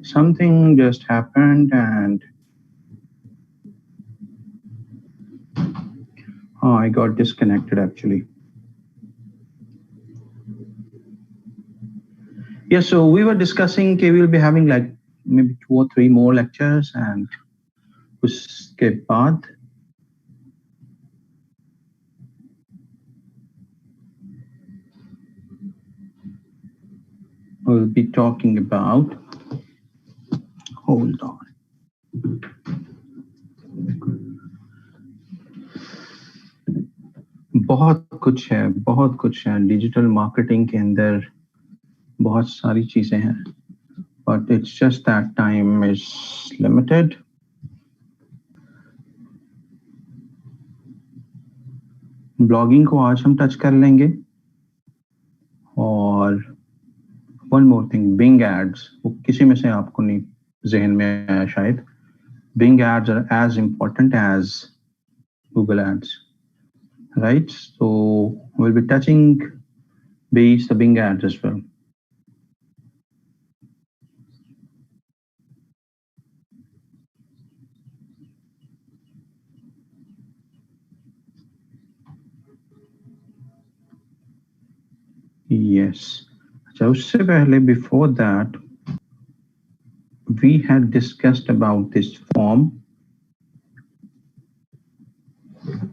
Something just happened and I got disconnected actually. Yeah, so we were discussing okay, we'll be having like maybe 2 or 3 more lectures and उसके बाद we'll be talking about, hold on, बहुत कुछ है digital marketing के अंदर, बहुत सारी चीजें हैं, but it's just that time is limited. Blogging को आज हम टच कर लेंगे और one more thing, Bing ads, वो किसी में से आपको नहीं जहन में आया शायद. Bing ads are as important as Google ads, right? So we'll be touching base the Bing ads as well. Yes. So उससे पहले before that we had discussed about this form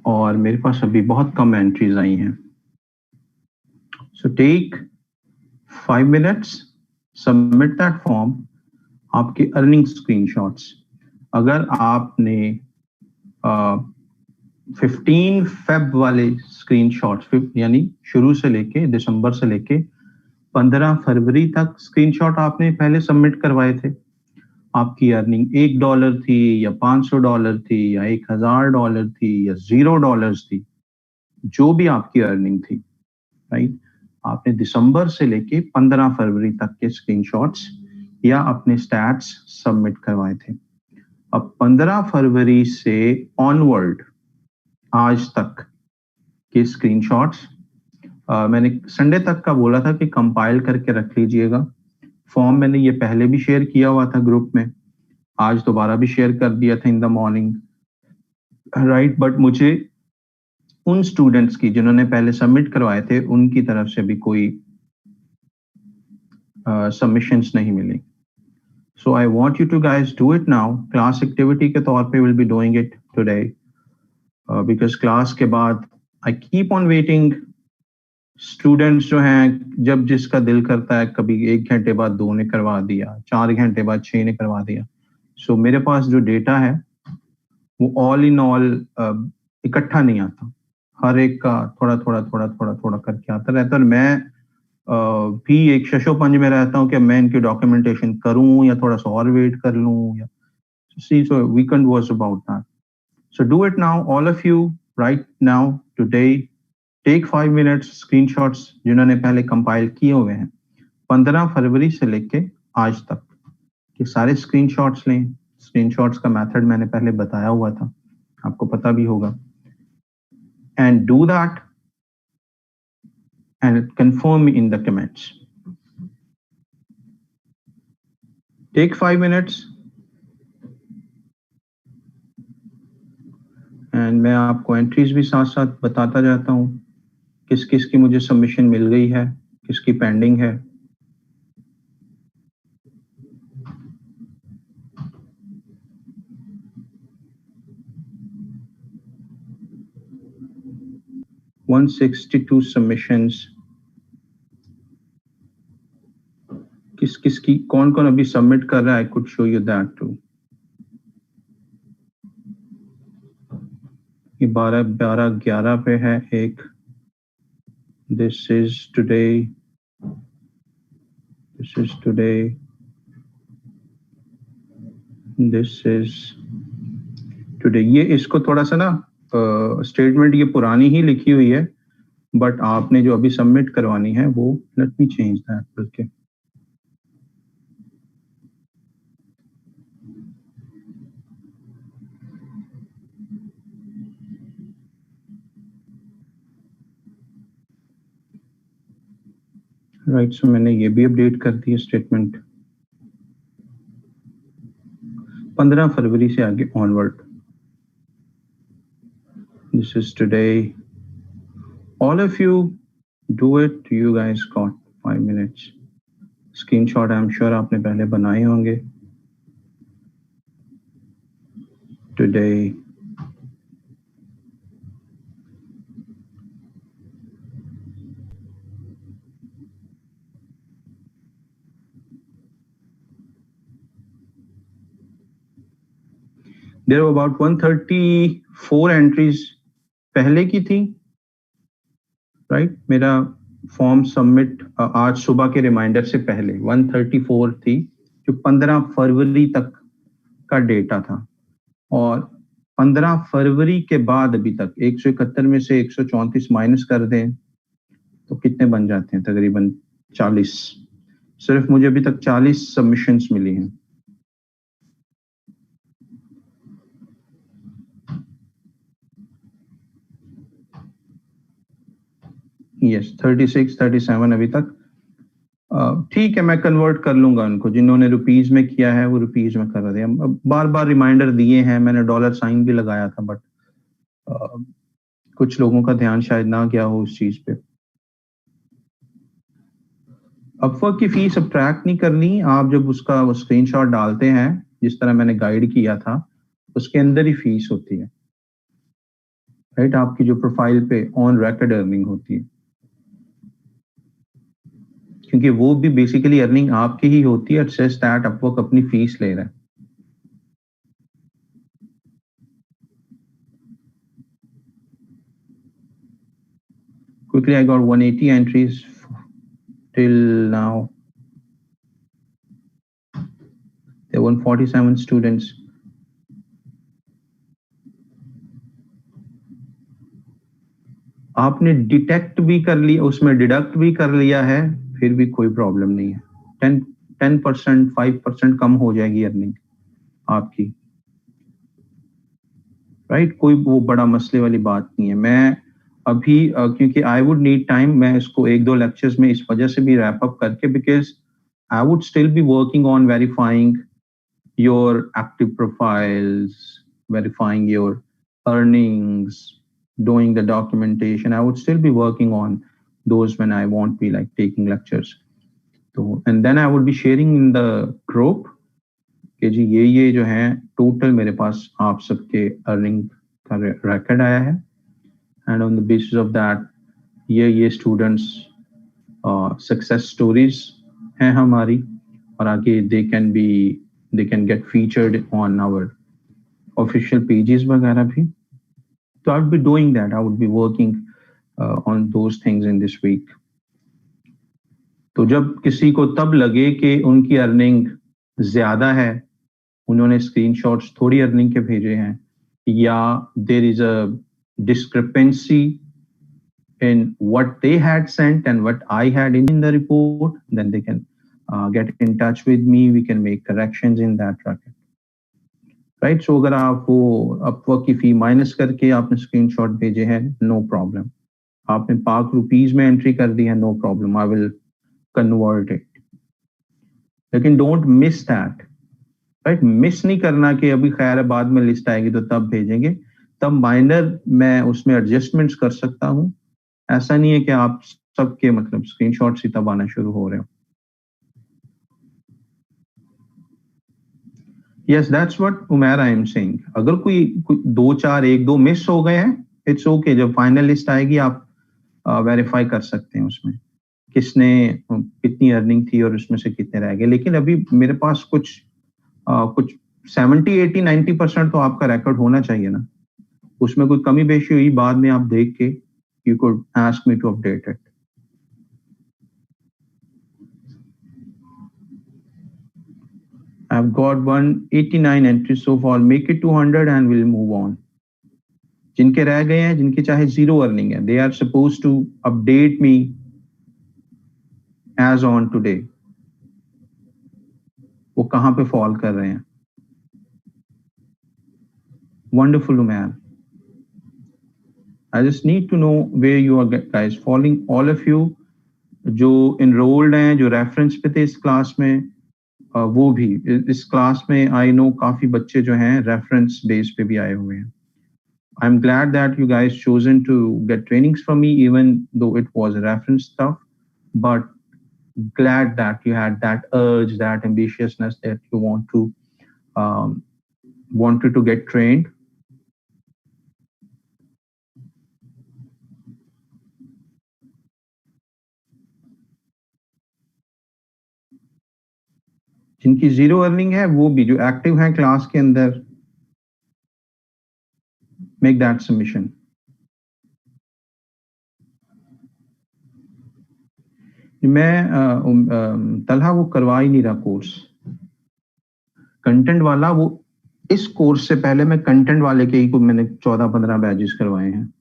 और मेरे पास अभी बहुत कम एंट्रीज आई हैं. So take 5 minutes, submit that form. आपके earning screenshots अगर आपने 15 फेब वाले स्क्रीनशॉट्स यानी शुरू से लेके दिसंबर से लेके 15 फरवरी तक स्क्रीनशॉट आपने पहले सबमिट करवाए थे, आपकी अर्निंग $1 थी या $500 थी या $1000 थी या $0 थी, जो भी आपकी अर्निंग थी, राइट, आपने दिसंबर से लेके 15 फरवरी तक के स्क्रीनशॉट्स या अपने स्टैट्स सबमिट करवाए थे. अब 15 फरवरी से ऑनवर्ड आज तक के स्क्रीनशॉट्स मैंने संडे तक का बोला था कि कंपाइल करके रख लीजिएगा. फॉर्म मैंने ये पहले भी शेयर किया हुआ था ग्रुप में, आज दोबारा भी शेयर कर दिया था इन द मॉर्निंग, राइट. बट मुझे उन स्टूडेंट्स की जिन्होंने पहले सबमिट करवाए थे उनकी तरफ से भी कोई सबमिशंस नहीं मिली. So I want you to guys do it now. Class activity के तौर पे will be doing it today because class के बाद I keep on waiting. Students जो हैं जब जिसका दिल करता है, कभी 1 घंटे बाद 2 ने करवा दिया, 4 घंटे बाद 6 ने करवा दिया. सो मेरे पास जो डेटा है वो ऑल इन ऑल इकट्ठा नहीं आता, हर एक का थोड़ा थोड़ा थोड़ा थोड़ा थोड़ा करके आता रहता है. और मैं भी एक शशोपंज में रहता हूँ कि मैं इनकी डॉक्यूमेंटेशन करूं या थोड़ा सा और वेट कर लूं या सी. So weekend was about that. So do it now all of you right now today. Take 5 minutes, screenshots जिन्होंने पहले कंपाइल किए हुए हैं 15 फरवरी से लेके आज तक के सारे स्क्रीनशॉट्स लें. स्क्रीनशॉट्स का मेथड मैंने पहले बताया हुआ था, आपको पता भी होगा. And do that and confirm in the comments. Take 5 minutes and मैं आपको एंट्रीज भी साथ साथ बताता जाता हूँ, किस किस की मुझे सबमिशन मिल गई है, किसकी पेंडिंग है. $162 सबमिशंस. किस किस की कौन कौन अभी सबमिट कर रहा है, I could show you that too. ये 12 12 11 पे है एक. This is today, this is today, this is today. ये इसको थोड़ा सा ना स्टेटमेंट ये पुरानी ही लिखी हुई है, बट आपने जो अभी सबमिट करवानी है वो, लेट मी चेंज दैट बल्कि. राइट, सो मैंने ये भी अपडेट कर दी है स्टेटमेंट. 15 फरवरी से आगे onward. This is today. All of you do it. You guys got 5 minutes. Screenshot I'm sure आपने पहले बनाए होंगे. Today. There were about 134 entries पहले की थी, राइट? मेरा फॉर्म सबमिट आज सुबह के रिमाइंडर से पहले 134 थी, जो 15 फरवरी तक का डेटा था, और 15 फरवरी के बाद अभी तक 171 में से 134 माइनस कर दें तो कितने बन जाते हैं? तकरीबन 40. सिर्फ मुझे अभी तक 40 सबमिशंस मिली हैं. यस, 36 37 अभी तक. ठीक है, मैं कन्वर्ट कर लूंगा उनको. जिन्होंने रुपीज में किया है वो रुपीज में कर रहे हैं. बार बार रिमाइंडर दिए हैं, मैंने डॉलर साइन भी लगाया था, बट कुछ लोगों का ध्यान शायद ना गया हो उस चीज पे. अपवर्क की फीस सब्ट्रैक्ट नहीं करनी. आप जब उसका वो स्क्रीनशॉट डालते हैं, जिस तरह मैंने गाइड किया था, उसके अंदर ही फीस होती है, राइट? आपकी जो प्रोफाइल पे ऑन रिकॉर्ड अर्निंग होती है, क्योंकि वो भी बेसिकली अर्निंग आपकी ही होती है. इट सेज दैट अपवर्क अपनी फीस ले रहा है. Quickly, I got 180 entries till now. There were 147 students. आपने डिटेक्ट भी कर लिया, उसमें डिडक्ट भी कर लिया है, फिर भी कोई प्रॉब्लम नहीं है. 10% 5% कम हो जाएगी अर्निंग आपकी, राइट? कोई वो बड़ा मसले वाली बात नहीं है. मैं अभी क्योंकि आई वुड नीड टाइम, मैं इसको 1-2 लेक्चर्स में इस वजह से भी रैप अप करके, because I would still be working on verifying your active profiles, verifying your earnings, doing the documentation. I would still be working on those when I won't be like taking lectures. So, and then I would be sharing in the group कि जी ये जो है total मेरे पास आप सबके earning का record आया है, and on the basis of that ये स्टूडेंट्स सक्सेस स्टोरीज हैं हमारी, और आगे they can get featured on our official pages वगैरह भी. So I would be doing that. I would be working on those things in this week. तो जब किसी को तब लगे कि उनकी अर्निंग ज्यादा है, उन्होंने स्क्रीनशॉट्स थोड़ी अर्निंग के भेजे हैं, या there is a discrepancy in what they had sent and what I had in the report, then they can get in touch with me. We can make corrections in that record. Right? So अगर आप वो Upwork की फी minus करके आपने screenshot भेजे हैं, no problem. आपने पाक रुपीज में एंट्री कर दी है, no problem, I will convert it. लेकिन don't miss that, right? Miss नहीं करना कि अभी खैर है बाद में लिस्ट आएगी तो तब भेजेंगे, तब माइनर मैं उसमें एडजस्टमेंट्स कर सकता हूं. ऐसा नहीं है कि आप सबके मतलब स्क्रीनशॉट्स ही तब आना शुरू हो रहे हो. Yes, that's what Umair I am saying. अगर कोई 2-4 1-2 मिस हो गए हैं, इट्स ओके. जब फाइनल लिस्ट आएगी आप वेरीफाई कर सकते हैं उसमें किसने कितनी अर्निंग थी और उसमें से कितने रह गए. लेकिन अभी मेरे पास कुछ 70 80 90% तो आपका रिकॉर्ड होना चाहिए ना. उसमें कोई कमी बेशी हुई बाद में आप देख के you could ask me to update it. I've got 189 entries so far. Make it 200 and we'll move on. जिनके रह गए हैं, जिनके चाहे जीरो अर्निंग है, they are supposed to update me as on today. वो कहाँ पे फॉल कर रहे हैं? Wonderful, man. I just need to know where you are guys falling. All of you जो enrolled हैं, जो reference पे थे इस क्लास में, वो भी इस क्लास में आई नो काफी बच्चे जो हैं रेफरेंस बेस पे भी आए हुए हैं. I'm glad that you guys chosen to get trainings from me, even though it was reference stuff, but glad that you had that urge, that ambitiousness that you um, wanted to get trained. जिनकी zero earning है वो भी जो active हैं class के अंदर, make that submission. मैं तलहा वो करवा ही नहीं रहा कोर्स कंटेंट वाला. वो इस कोर्स से पहले मैं कंटेंट वाले के ही को मैंने 14-15 बैचेस करवाए हैं,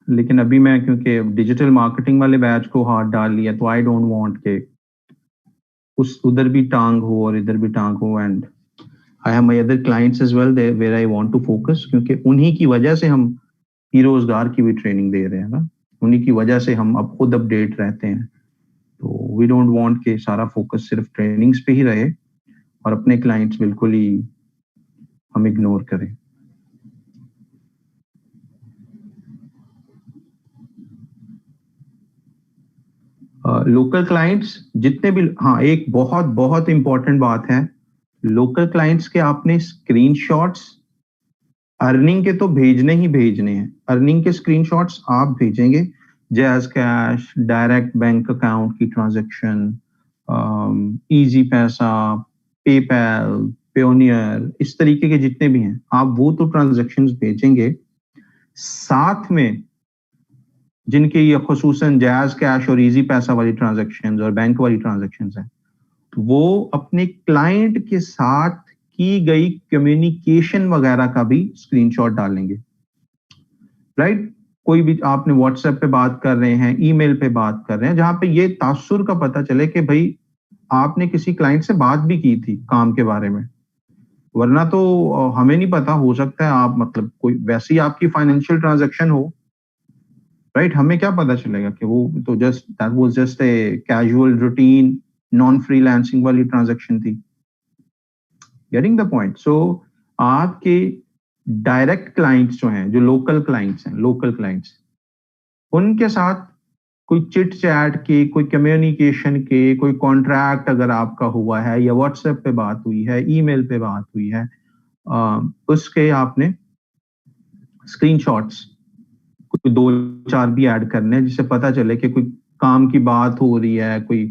लेकिन अभी मैं क्योंकि डिजिटल मार्केटिंग वाले बैच को हाथ डाल लिया तो आई डोंट वांट के उस उधर भी टांग हो और इधर भी टांग हो. And I have my other clients as well where I want to focus, क्योंकि उन्हीं की वजह से हम ही रोजगार की भी ट्रेनिंग दे रहे हैं ना, उन्हीं की वजह से हम अब खुद अपडेट रहते हैं. तो वी डोंट वांट के सारा फोकस सिर्फ ट्रेनिंग्स पे ही रहे और अपने क्लाइंट्स बिल्कुल ही हम इग्नोर करें. लोकल क्लाइंट्स जितने भी, हाँ एक बहुत बहुत इंपॉर्टेंट बात है, लोकल क्लाइंट्स के आपने स्क्रीनशॉट्स अर्निंग के तो भेजने ही भेजने हैं. अर्निंग के स्क्रीनशॉट्स आप भेजेंगे, jazz cash, direct bank account की ट्रांजैक्शन, इजी पैसा, पेपैल, पेयोनियर, इस तरीके के जितने भी हैं आप वो तो ट्रांजैक्शंस भेजेंगे. साथ में जिनके ये खुसूसन जैज कैश और इजी पैसा वाली ट्रांजैक्शंस और बैंक वाली ट्रांजैक्शंस हैं, वो अपने क्लाइंट के साथ की गई कम्युनिकेशन वगैरह का भी स्क्रीनशॉट डालेंगे. राइट, कोई भी आपने व्हाट्सएप पे बात कर रहे हैं, ईमेल पे बात कर रहे हैं, जहां पे ये तासुर का पता चले कि भाई आपने किसी क्लाइंट से बात भी की थी काम के बारे में. वरना तो हमें नहीं पता, हो सकता है आप मतलब कोई वैसी आपकी फाइनेंशियल ट्रांजैक्शन हो, राइट, हमें क्या पता चलेगा कि वो तो just that was just a casual routine non freelancing वाली ट्रांजैक्शन थी. Getting the point. सो आपके डायरेक्ट क्लाइंट्स जो हैं, जो लोकल क्लाइंट्स हैं, लोकल क्लाइंट्स, उनके साथ कोई चिट चैट के, कोई कम्युनिकेशन के, कोई कॉन्ट्रैक्ट अगर आपका हुआ है या व्हाट्सएप पे बात हुई है, ईमेल पे बात हुई है, उसके आपने स्क्रीनशॉट्स कोई 2-4 भी ऐड करने हैं, जिससे पता चले कि कोई काम की बात हो रही है, कोई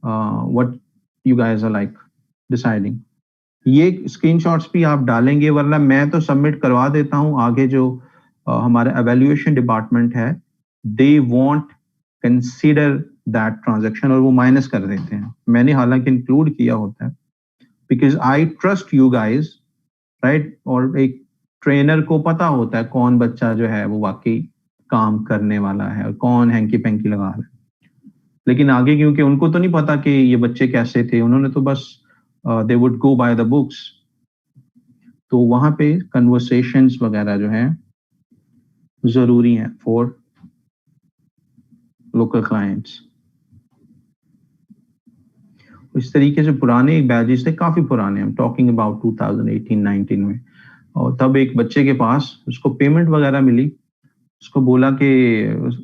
what you guys are like deciding. ये स्क्रीनशॉट्स भी आप डालेंगे, वरना मैं तो सबमिट करवा देता हूं. आगे जो हमारा एवेल्युएशन डिपार्टमेंट है, they want consider that transaction और वो माइनस कर देते हैं. मैंने हालांकि इंक्लूड किया होता है because I trust you guys, right. और एक ट्रेनर को पता होता है कौन बच्चा जो है वो वाकई काम करने वाला है और कौन हैंकी पैंकी लगा रहा है. लेकिन आगे क्योंकि उनको तो नहीं पता कि ये बच्चे कैसे थे, उन्होंने तो बस they would go by the books. तो वहां पे कन्वर्सेशंस वगैरह जो हैं जरूरी हैं फॉर लोकल क्लाइंट्स. इस तरीके से पुराने बैचेस थे, काफी पुराने, हम टॉकिंग अबाउट 2018-19 में. और तब एक बच्चे के पास उसको पेमेंट वगैरह मिली, उसको बोला कि,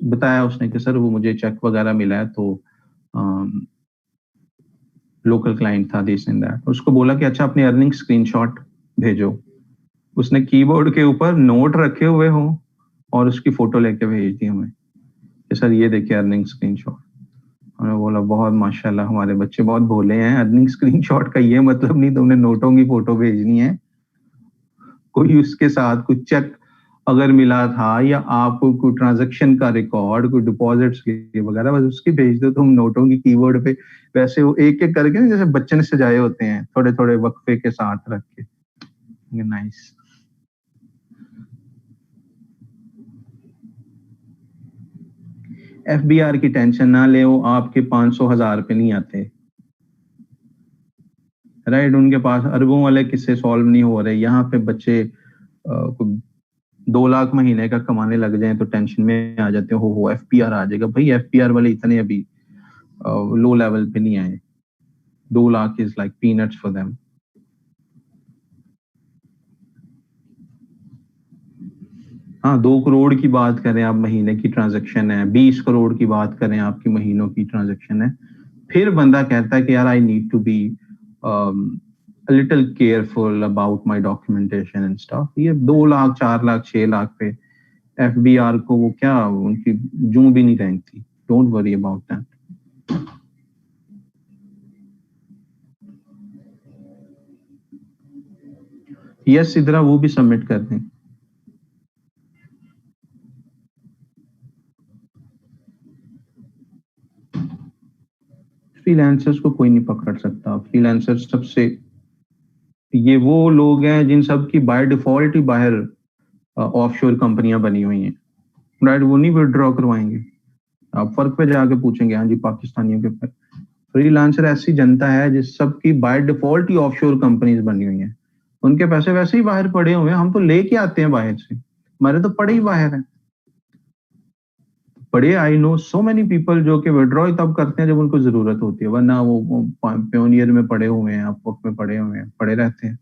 बताया उसने कि सर वो मुझे चेक वगैरह मिला है, तो लोकल क्लाइंट था दिस एंड दैट. उसको बोला कि अच्छा अपनी अर्निंग स्क्रीनशॉट भेजो. उसने कीबोर्ड के ऊपर नोट रखे हुए हो और उसकी फोटो लेके भेज दी हमें कि सर ये देखिए अर्निंग स्क्रीनशॉट. हमने बोला बहुत माशाल्लाह, हमारे बच्चे बहुत भोले हैं. अर्निंग स्क्रीनशॉट का ये मतलब नहीं तुमने नोटों की फोटो भेजनी है, कोई उसके साथ कुछ चेक अगर मिला था या आपको कोई ट्रांजैक्शन का रिकॉर्ड, कोई डिपॉजिट्स के वगैरह, बस उसकी भेज दो. तुम नोटों की कीबोर्ड पे वैसे वो एक एक करके जैसे बच्चे ने सजाए होते हैं, थोड़े थोड़े वक्फे के साथ रख के. नाइस. एफबीआर की टेंशन ना ले, आपके 500,000 पे नहीं आते, राइट. उनके पास अरबों वाले किस्से सॉल्व नहीं हो रहे. यहाँ पे बच्चे 2 लाख महीने का कमाने लग जाए तो टेंशन में आ जाते हो एफपीआर आ जाएगा. भाई एफपीआर वाले इतने अभी लो लेवल पे नहीं आए। 2 lakh is like peanuts for them. हाँ, 2 करोड़ की बात करें आप महीने की ट्रांजैक्शन है, 20 करोड़ की बात करें आपकी महीनों की ट्रांजैक्शन है, फिर बंदा कहता है कि यार I need to be a little careful about my documentation and stuff। ये 2 लाख 4 लाख 6 लाख पे एफबीआर को वो क्या उनकी जूं भी नहीं रेंगती। Don't worry about that. Yes इधरा वो भी सबमिट कर दें। फ्रीलांसर्स को कोई नहीं पकड़ सकता। फ्रीलांसर सबसे, ये वो लोग हैं जिन सब की बाय डिफॉल्ट ही बाहर ऑफशोर कंपनियां बनी हुई हैं, राइट? वो नहीं विड्रॉ करवाएंगे। आप फर्क पे जाके पूछेंगे, हाँ जी पाकिस्तानियों के। फ्रीलांसर ऐसी जनता है जिस सबकी by default he offshore companies बनी हुई हैं, उनके पैसे वैसे ही बाहर पड़े हुए हैं, हम तो लेके आते हैं बाहर से, हमारे तो पड़े ही बाहर हैं पड़े। I know so many people जो कि विड्रॉ तब करते हैं जब उनको जरूरत होती है, वरना वो प्योनियर में पड़े हुए हैं, अपवर्क में पड़े हुए हैं, पड़े रहते हैं।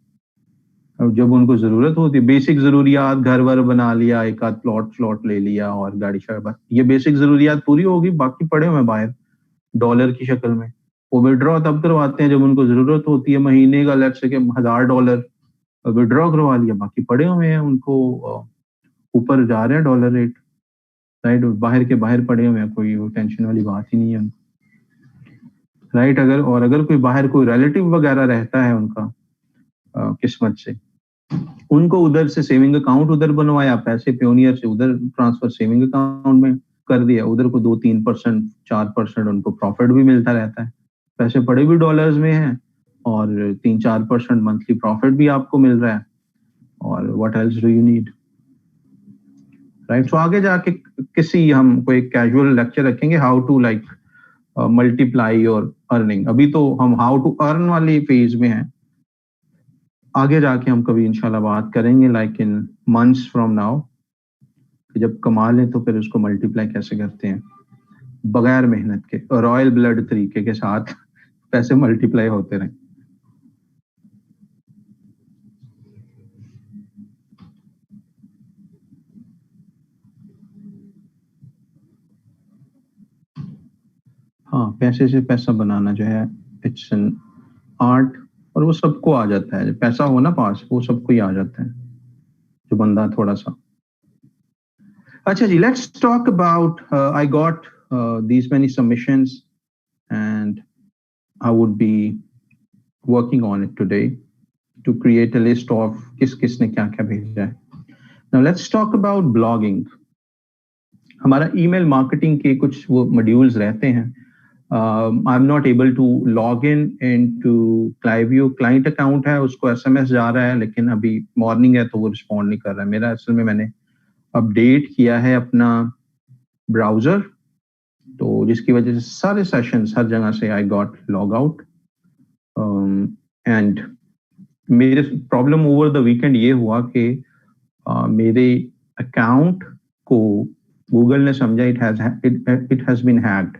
अब जब उनको जरूरत होती है, बेसिक जरूरियात, घर वर बना लिया, एक आध प्लॉट श्लॉट ले लिया और गाड़ी शाड़ी, ये बेसिक जरूरियात पूरी होगी, बाकी पड़े हुए हैं बाहर डॉलर की शक्ल में। वो विड्रॉ तब करवाते हैं जब उनको जरूरत होती है, महीने का लेट्स से $1000 विड्रॉ करवा लिया, बाकी पड़े हुए हैं, उनको ऊपर जा रहे हैं डॉलर रेट, राइट? बाहर के बाहर पड़े हुए हैं, कोई टेंशन वाली बात ही नहीं है, राइट? अगर कोई बाहर कोई रिलेटिव वगैरह रहता है उनका किस्मत से, उनको उधर से सेविंग अकाउंट उधर बनवाया, पैसे प्योनियर से उधर ट्रांसफर सेविंग अकाउंट में कर दिया, उधर को 2-3% 4% उनको प्रॉफिट भी मिलता रहता है, पैसे पड़े भी डॉलर्स में हैं और 3-4% मंथली प्रॉफिट भी आपको मिल रहा है, और what else do you need, right? So आगे जाके किसी हम कोई कैजुअल लेक्चर रखेंगे how to like multiply your earning. अभी तो हम हाउ टू अर्न वाली फेज में हैं, आगे जाके हम कभी इंशाल्लाह बात करेंगे like in months from now, जब कमा लें तो फिर उसको मल्टीप्लाई कैसे करते हैं बगैर मेहनत के, रॉयल ब्लड तरीके के साथ पैसे मल्टीप्लाई होते रहें। हाँ, पैसे से पैसा बनाना जो है इट्स एन आर्ट, और वो सबको आ जाता है, पैसा हो ना पास वो सबको ही आ जाता है, जो बंदा थोड़ा सा। अच्छा जी, let's talk about, I got these many submissions and I would be working on it today to create a list of किस किसने क्या क्या भेजा है। Now let's talk about blogging. हमारा ईमेल मार्केटिंग के कुछ वो मॉड्यूल्स रहते हैं। I am not able to log in to Klaviyo, client account है, उसको एसएमएस जा रहा है, लेकिन अभी मॉर्निंग है तो वो रिस्पॉन्ड नहीं कर रहा है मेरा। असल में मैंने अपडेट किया है अपना ब्राउजर, तो जिसकी वजह से सारे सेशंस हर जगह से I got log out. And मेरे प्रॉब्लम ओवर द वीकेंड ये हुआ कि मेरे अकाउंट को गूगल ने समझा इट हैज बीन हैक्ड।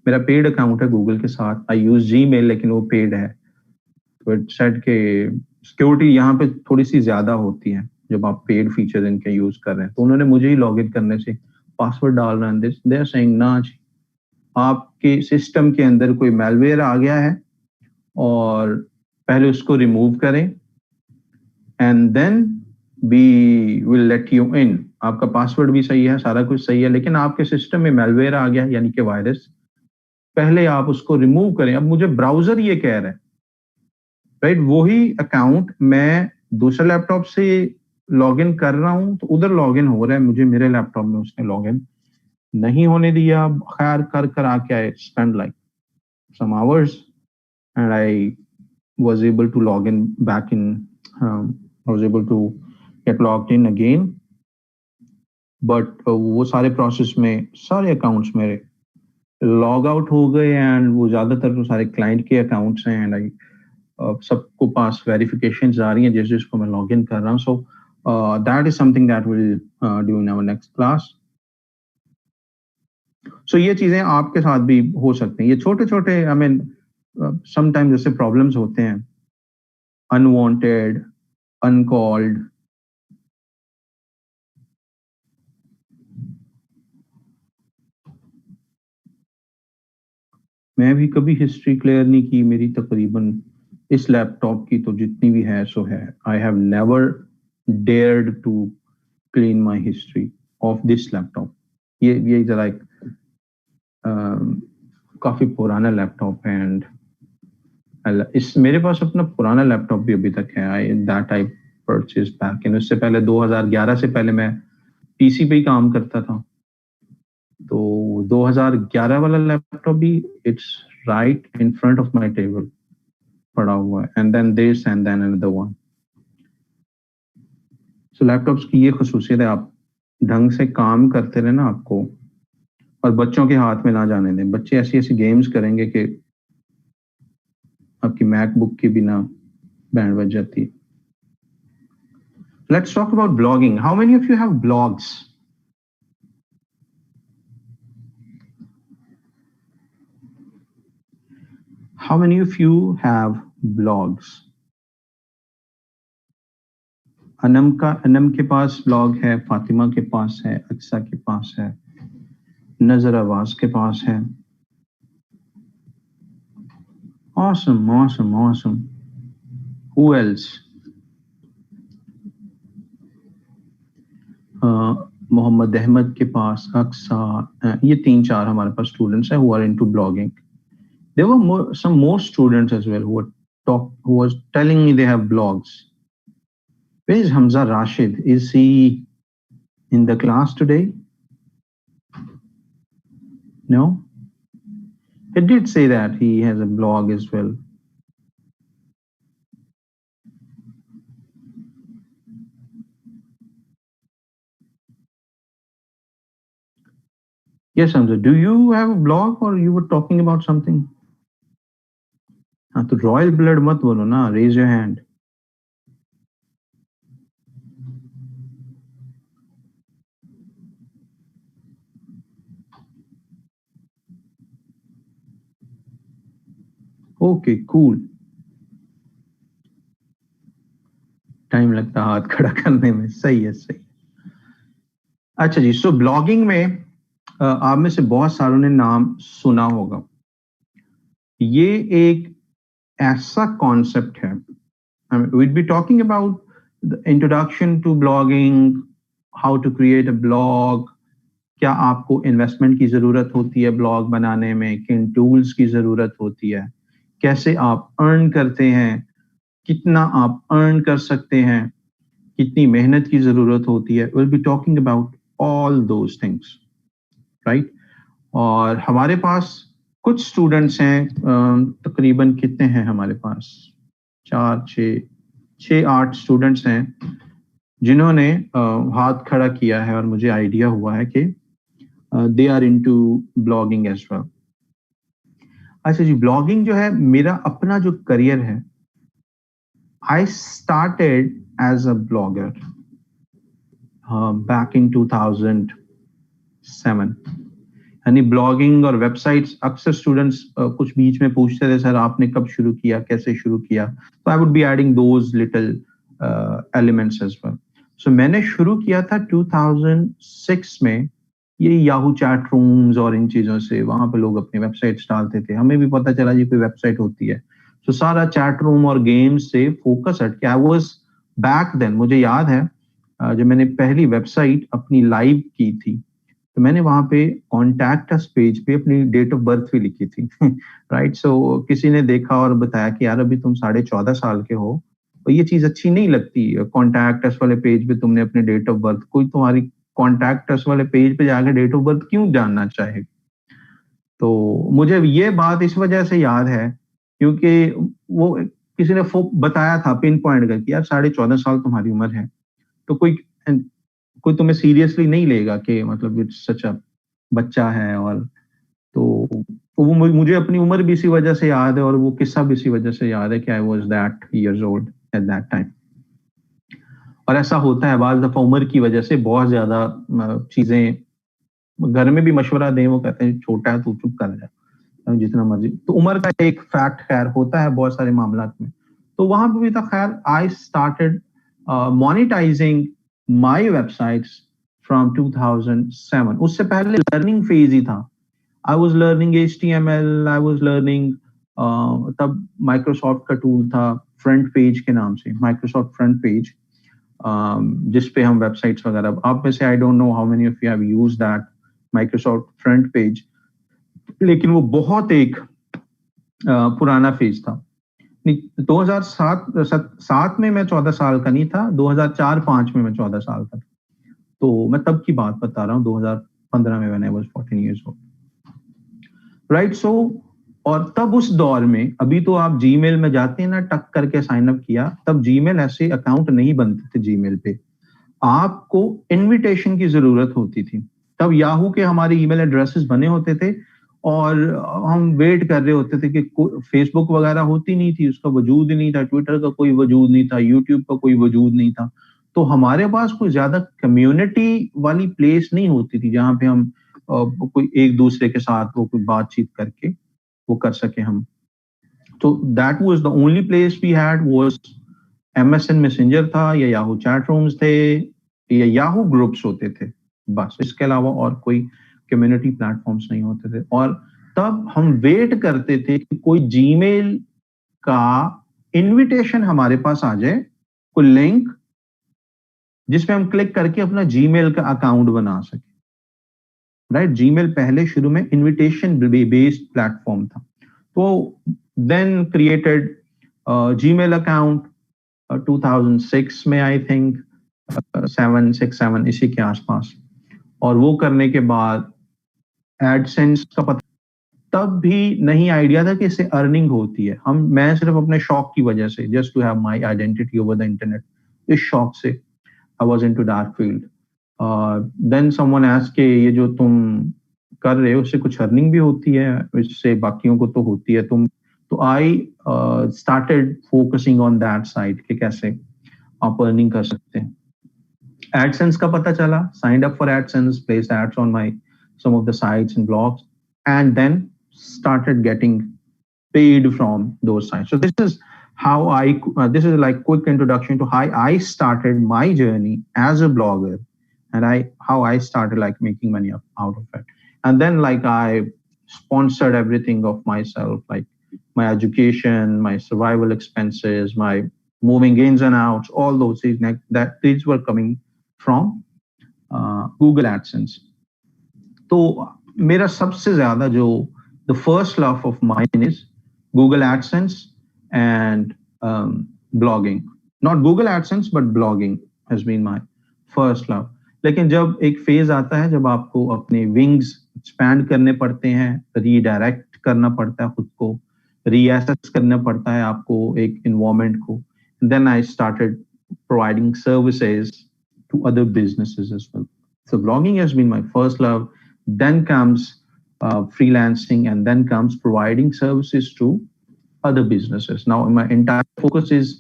मेरा पेड अकाउंट है गूगल के साथ, आई यूज जीमेल, लेकिन वो पेड है, तो इट सेड के सिक्योरिटी यहाँ पे थोड़ी सी ज्यादा होती है जब आप पेड फीचर इनके यूज कर रहे हैं। तो उन्होंने मुझे ही लॉग इन करने से पासवर्ड डाल रहे हैं, दे आर सेइंग ना जी, आपके सिस्टम के अंदर कोई मैलवेयर आ गया है और पहले उसको रिमूव करें and then we will let you in. आपका पासवर्ड भी सही है, सारा कुछ सही है, लेकिन आपके सिस्टम में मैलवेयर आ गया यानी कि वायरस, पहले आप उसको रिमूव करें। अब मुझे ब्राउजर ये कह रहा है, राइट? वही अकाउंट मैं दूसरे लैपटॉप से लॉगिन कर रहा हूं तो उधर लॉगिन हो रहा है, मुझे मेरे लैपटॉप में उसने लॉगिन नहीं होने दिया। खैर कर आके I spend like some hours and I was able to log in back in, I was able to get logged in again, but वो सारे प्रोसेस में सारे अकाउंट्स मेरे लॉग आउट हो गए एंड वो ज्यादातर तो सारे क्लाइंट के अकाउंट्स हैं एंड आई सबको पास वेरिफिकेशन आ रही हैं जैसे जिसको मैं लॉग इन कर रहा हूँ। So that is something that will do in our next class. So ये चीजें आपके साथ भी हो सकती हैं। ये छोटे छोटे आई मीन समटाइम जैसे प्रॉब्लम्स होते हैं, अनवांटेड, अनकॉल्ड। मैं भी कभी हिस्ट्री क्लियर नहीं की, मेरी तकरीबन इस लैपटॉप की तो जितनी भी है सो है। I have never dared to clean my history of this laptop. ये जरा एक काफी पुराना लैपटॉप है एंड इस मेरे पास अपना पुराना लैपटॉप भी अभी तक है। आई परचेज बैक इन, उससे पहले 2011 से पहले मैं पीसी पे ही काम करता था। तो 2011 वाला लैपटॉप भी it's right in front of my table पड़ा हुआ है, and then this and then another one. So laptops की ये खसूसियत है, आप ढंग से काम करते रहे ना आपको, और बच्चों के हाथ में ना जाने दें। बच्चे ऐसी ऐसी गेम्स करेंगे कि आपकी मैकबुक की बिना बैंड बज जाती है। Let's talk about blogging. How many of you have blogs? How many of you have blogs? Anam के पास ब्लॉग है, फातिमा के पास है, अक्सा के पास है, नजर आवाज के पास है। Awesome, awesome, awesome. Who else? Mohammad Ahmad के पास, अक्सा, ये 3-4 हमारे पास स्टूडेंट्स हैं who are into blogging. There were some more students as well who was telling me they have blogs. Where is Hamza Rashid? Is he in the class today? No? He did say that he has a blog as well. Yes, Hamza. Do you have a blog or you were talking about something? हाँ तो royal blood मत बोलो ना, raise your hand. Okay cool. Time लगता हाथ खड़ा करने में, सही है सही। अच्छा जी, सो ब्लॉगिंग में आप में से बहुत सारों ने नाम सुना होगा। ये एक ऐसा कॉन्सेप्ट है, we'd be talking about the introduction to blogging, how to create a blog, क्या आपको इन्वेस्टमेंट की जरूरत होती है ब्लॉग बनाने में, किन टूल्स की जरूरत होती है, कैसे आप अर्न करते हैं, कितना आप अर्न कर सकते हैं, कितनी मेहनत की जरूरत होती है। Will be talking about all those things, right. और हमारे पास कुछ स्टूडेंट्स हैं, तकरीबन कितने हैं हमारे पास, 4 6 6 8 स्टूडेंट्स हैं जिन्होंने हाथ खड़ा किया है और मुझे आइडिया हुआ है कि they are into blogging as well. अच्छा जी, ब्लॉगिंग जो है मेरा अपना जो करियर है, I started as a blogger back in 2007। यानी ब्लॉगिंग और वेबसाइट्स, अक्सर स्टूडेंट्स कुछ बीच में पूछते थे सर आपने कब शुरू किया, कैसे शुरू किया, तो I would be adding those little elements as well. So मैंने शुरू किया था 2006 में, ये याहू चैट रूम्स और इन चीजों से, वहां पे लोग अपनी वेबसाइट्स डालते थे, हमें भी पता चला जी कोई वेबसाइट होती है। तो सारा चैट रूम और गेम्स से फोकस हट के, आई वाज बैक देन, मुझे याद है जब मैंने पहली वेबसाइट अपनी लाइव की थी, तो मैंने वहां पे कॉन्टैक्ट अस पेज पे अपनी डेट ऑफ बर्थ भी लिखी थी राइट। सो किसी ने देखा और बताया कि यार अभी तुम 14.5 साल के हो, तो ये चीज अच्छी नहीं लगती, कॉन्टैक्ट अस वाले पेज पे तुमने अपनी डेट ऑफ बर्थ, कोई तुम्हारी कॉन्टैक्ट अस वाले पेज पे जाकर डेट ऑफ बर्थ क्यों जानना चाहे। तो मुझे ये बात इस वजह से याद है क्योंकि वो किसी ने बताया था पिन पॉइंट करके, यार 14.5 साल तुम्हारी उम्र है, तो कोई कोई तुम्हें सीरियसली नहीं लेगा कि मतलब इट्स सच अ बच्चा है। और तो वो मुझे अपनी उम्र भी इसी वजह से याद है और वो किस्सा भी इसी वजह से याद है कि I was that years old at that time. और ऐसा होता है बाज दफा उम्र की वजह से बहुत ज्यादा चीजें घर में भी मशवरा दें, वो कहते हैं छोटा है तू चुप कर जा, जितना मर्जी। तो उम्र का एक फैक्ट खैर होता है बहुत सारे मामलात में, तो वहां पे भी था। खैर I started monetising my websites from 2007। उससे पहले लर्निंग फेज ही था। I was learning HTML, I was learning, तब माइक्रोसॉफ्ट का टूल था फ्रंट पेज के नाम से, माइक्रोसॉफ्ट फ्रंट पेज, जिस पे हम वेबसाइट्स वगैरह, आप में से I don't know how many of you have used that Microsoft front page, लेकिन वो बहुत एक पुराना फेज था। 2007 में मैं 14 साल का नहीं था, 2004-5 में मैं 14 साल का था। तो मैं तब की बात बता रहा हूँ, 2015 में when I was 14 years old, right. So और तब उस दौर में, अभी तो आप जीमेल में जाते हैं ना, टक करके साइन अप किया, तब जीमेल ऐसे अकाउंट नहीं बनते थे जीमेल पे, आपको इनविटेशन की जरूरत होती थी। तब याहू के हमारे ईमेल एड्रेसेस बने होते थे और हम वेट कर रहे होते थे कि फेसबुक वगैरह होती नहीं थी, उसका वजूद ही नहीं था, ट्विटर का कोई वजूद नहीं था, यूट्यूब का कोई वजूद नहीं था, तो हमारे पास कोई ज्यादा कम्युनिटी वाली प्लेस नहीं होती थी जहां पे हम कोई एक दूसरे के साथ वो कोई बातचीत करके वो कर सके हम। तो that was the only place we had, was MSN messenger था, या याहू चैट रूम्स थे, या याहू ग्रुप्स होते थे, बस। इसके अलावा और कोई कम्युनिटी प्लेटफॉर्म्स नहीं होते थे। और तब हम वेट करते थे कि कोई जीमेल का इनविटेशन हमारे पास आ जाए, कोई लिंक जिसमें हम क्लिक करके अपना जीमेल का अकाउंट बना सके, राइट। जीमेल पहले शुरू में इनविटेशन बेस्ड प्लेटफॉर्म था। तो देन क्रिएटेड जीमेल अकाउंट 2006 में, आई थिंक 7 इसी के आसपास। और वो करने के बाद एडसेंस का पता तब भी नहीं आइडिया था कि इससे अर्निंग होती है। मैं सिर्फ अपने शौक की वजह से, just to have my identity over the internet, इस शौक से I was into dark field. Then someone asked कि ये जो तुम कर रहे हो उससे कुछ अर्निंग भी होती है, इससे बाकियों को तो होती है, तुम तो I started focusing on that side कि कैसे आप अर्निंग कर सकते हैं। AdSense का पता चला, signed up for AdSense, placed ads on my some of the sites and blogs, and then started getting paid from those sites. So this is how this is like quick introduction to how I started my journey as a blogger, and how I started like making money out of it. And then like I sponsored everything of myself, like my education, my survival expenses, my moving ins and outs, all those things that these were coming from Google AdSense. तो मेरा सबसे ज्यादा जो the first love of mine is Google AdSense and blogging. Not Google AdSense, but blogging has been my first love. लेकिन जब एक phase आता है जब आपको अपने विंग्स एक्सपैंड करने पड़ते हैं, रीडायरेक्ट करना पड़ता है खुद को, रीएसेस करना पड़ता है आपको एक इन्वायरमेंट को, then I started providing services to other businesses as well. So blogging has been my first love. Then comes freelancing, and then comes providing services to other businesses. Now my entire focus is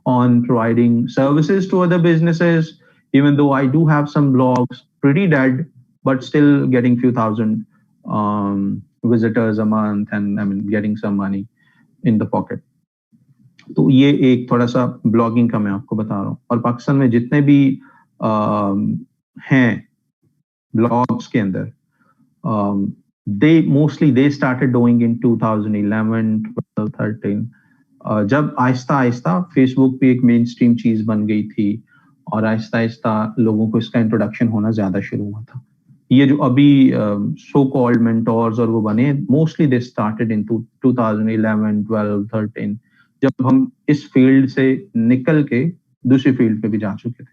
on providing services to other businesses, even though I do have some blogs pretty dead, but still getting few thousand visitors a month, and I mean getting some money in the pocket. तो ये एक थोड़ा सा blogging का मैं आपको बता रहा हूँ। और पाकिस्तान में जितने भी हैं ब्लॉग्स के अंदर, they started doing in 2011, 12, 13, जब आहिस्ता आहिस्ता फेसबुक भी एक मेन स्ट्रीम चीज बन गई थी और आहिस्ता आहिस्ता लोगों को इसका इंट्रोडक्शन होना ज्यादा शुरू हुआ था। ये जो अभी सो कॉल्ड मेंटोर्स और वो बने, मोस्टली दे स्टार्टेड इन 2011, 12, 13, जब हम इस फील्ड से निकल के दूसरी फील्ड पे भी जा चुके थे।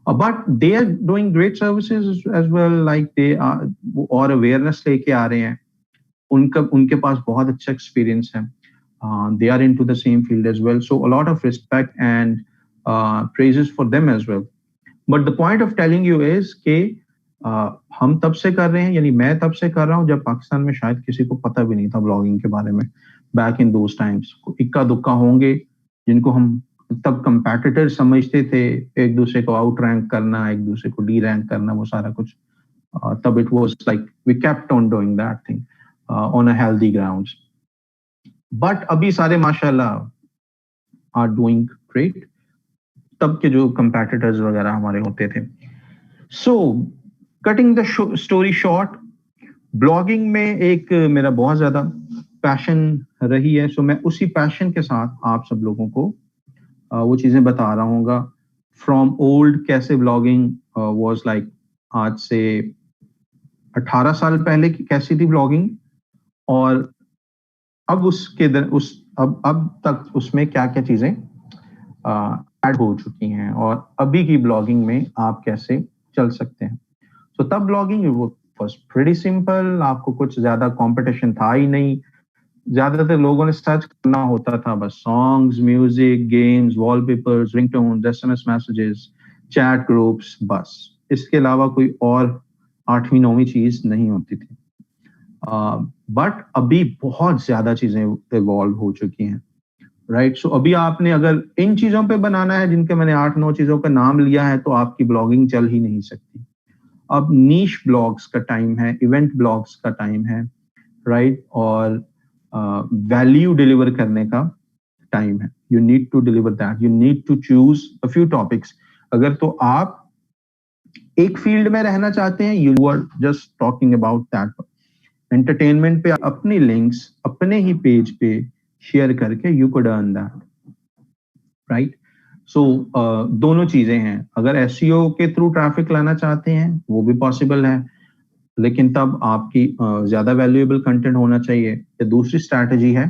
But they are doing great services as well, like they are, और अवेयरनेस लेके आ रहे हैं, उनके पास बहुत अच्छा एक्सपीरियंस है, they are into the same field as well, so a lot of respect and praises for them as well. But the point of telling you is कि हम तब से कर रहे हैं, यानी मैं तब से कर रहा हूँ जब पाकिस्तान में शायद किसी को पता भी नहीं था ब्लॉगिंग के बारे में। बैक इन दोज टाइम्स इक्का दुक्का होंगे जिनको हम तब कंपेटिटर समझते थे, एक दूसरे को आउट रैंक करना, एक दूसरे को डी रैंक करना, वो सारा कुछ तब it was like we kept on doing that thing on a healthy grounds. But अभी सारे माशाल्लाह are doing great. तब के जो competitors वगैरह हमारे होते थे. So cutting the story short, blogging में एक मेरा बहुत ज्यादा पैशन रही है. सो मैं उसी पैशन के साथ आप सब लोगों को वो चीजें बता रहा हूँगा. फ्रॉम ओल्ड कैसे ब्लॉगिंग वाज लाइक, आज से 18 साल पहले की कैसी थी ब्लॉगिंग, और अब अब तक उसमें क्या क्या चीजें ऐड हो चुकी हैं, और अभी की ब्लॉगिंग में आप कैसे चल सकते हैं. सो तब ब्लॉगिंग वो was pretty simple. आपको कुछ ज्यादा कंपटीशन था ही नहीं. ज्यादातर लोगों ने सर्च करना होता था बस songs, music, games, wallpapers, ringtones, SMS messages, chat groups, बस. इसके अलावा कोई और 8वीं 9वीं चीज नहीं होती थी. बट अभी बहुत ज्यादा चीजें इवॉल्व हो चुकी हैं, राइट. सो अभी आपने अगर इन चीजों पे बनाना है जिनके मैंने 8-9 चीजों का नाम लिया है, तो आपकी ब्लॉगिंग चल ही नहीं सकती. अब नीश ब्लॉग्स का टाइम है, इवेंट ब्लॉग्स का टाइम है, राइट. और वैल्यू डिलीवर करने का टाइम है. You need to deliver that. You need to choose a few topics. अगर तो आप एक फील्ड में रहना चाहते हैं, you are just talking about that. Entertainment पे अपनी लिंक्स अपने ही पेज पे शेयर करके you could earn that, right. So दोनों चीजें हैं. अगर एसईओ के थ्रू ट्रैफिक लाना चाहते हैं वो भी पॉसिबल है, लेकिन तब आपकी ज्यादा वैल्यूएबल कंटेंट होना चाहिए. या दूसरी स्ट्रैटेजी है,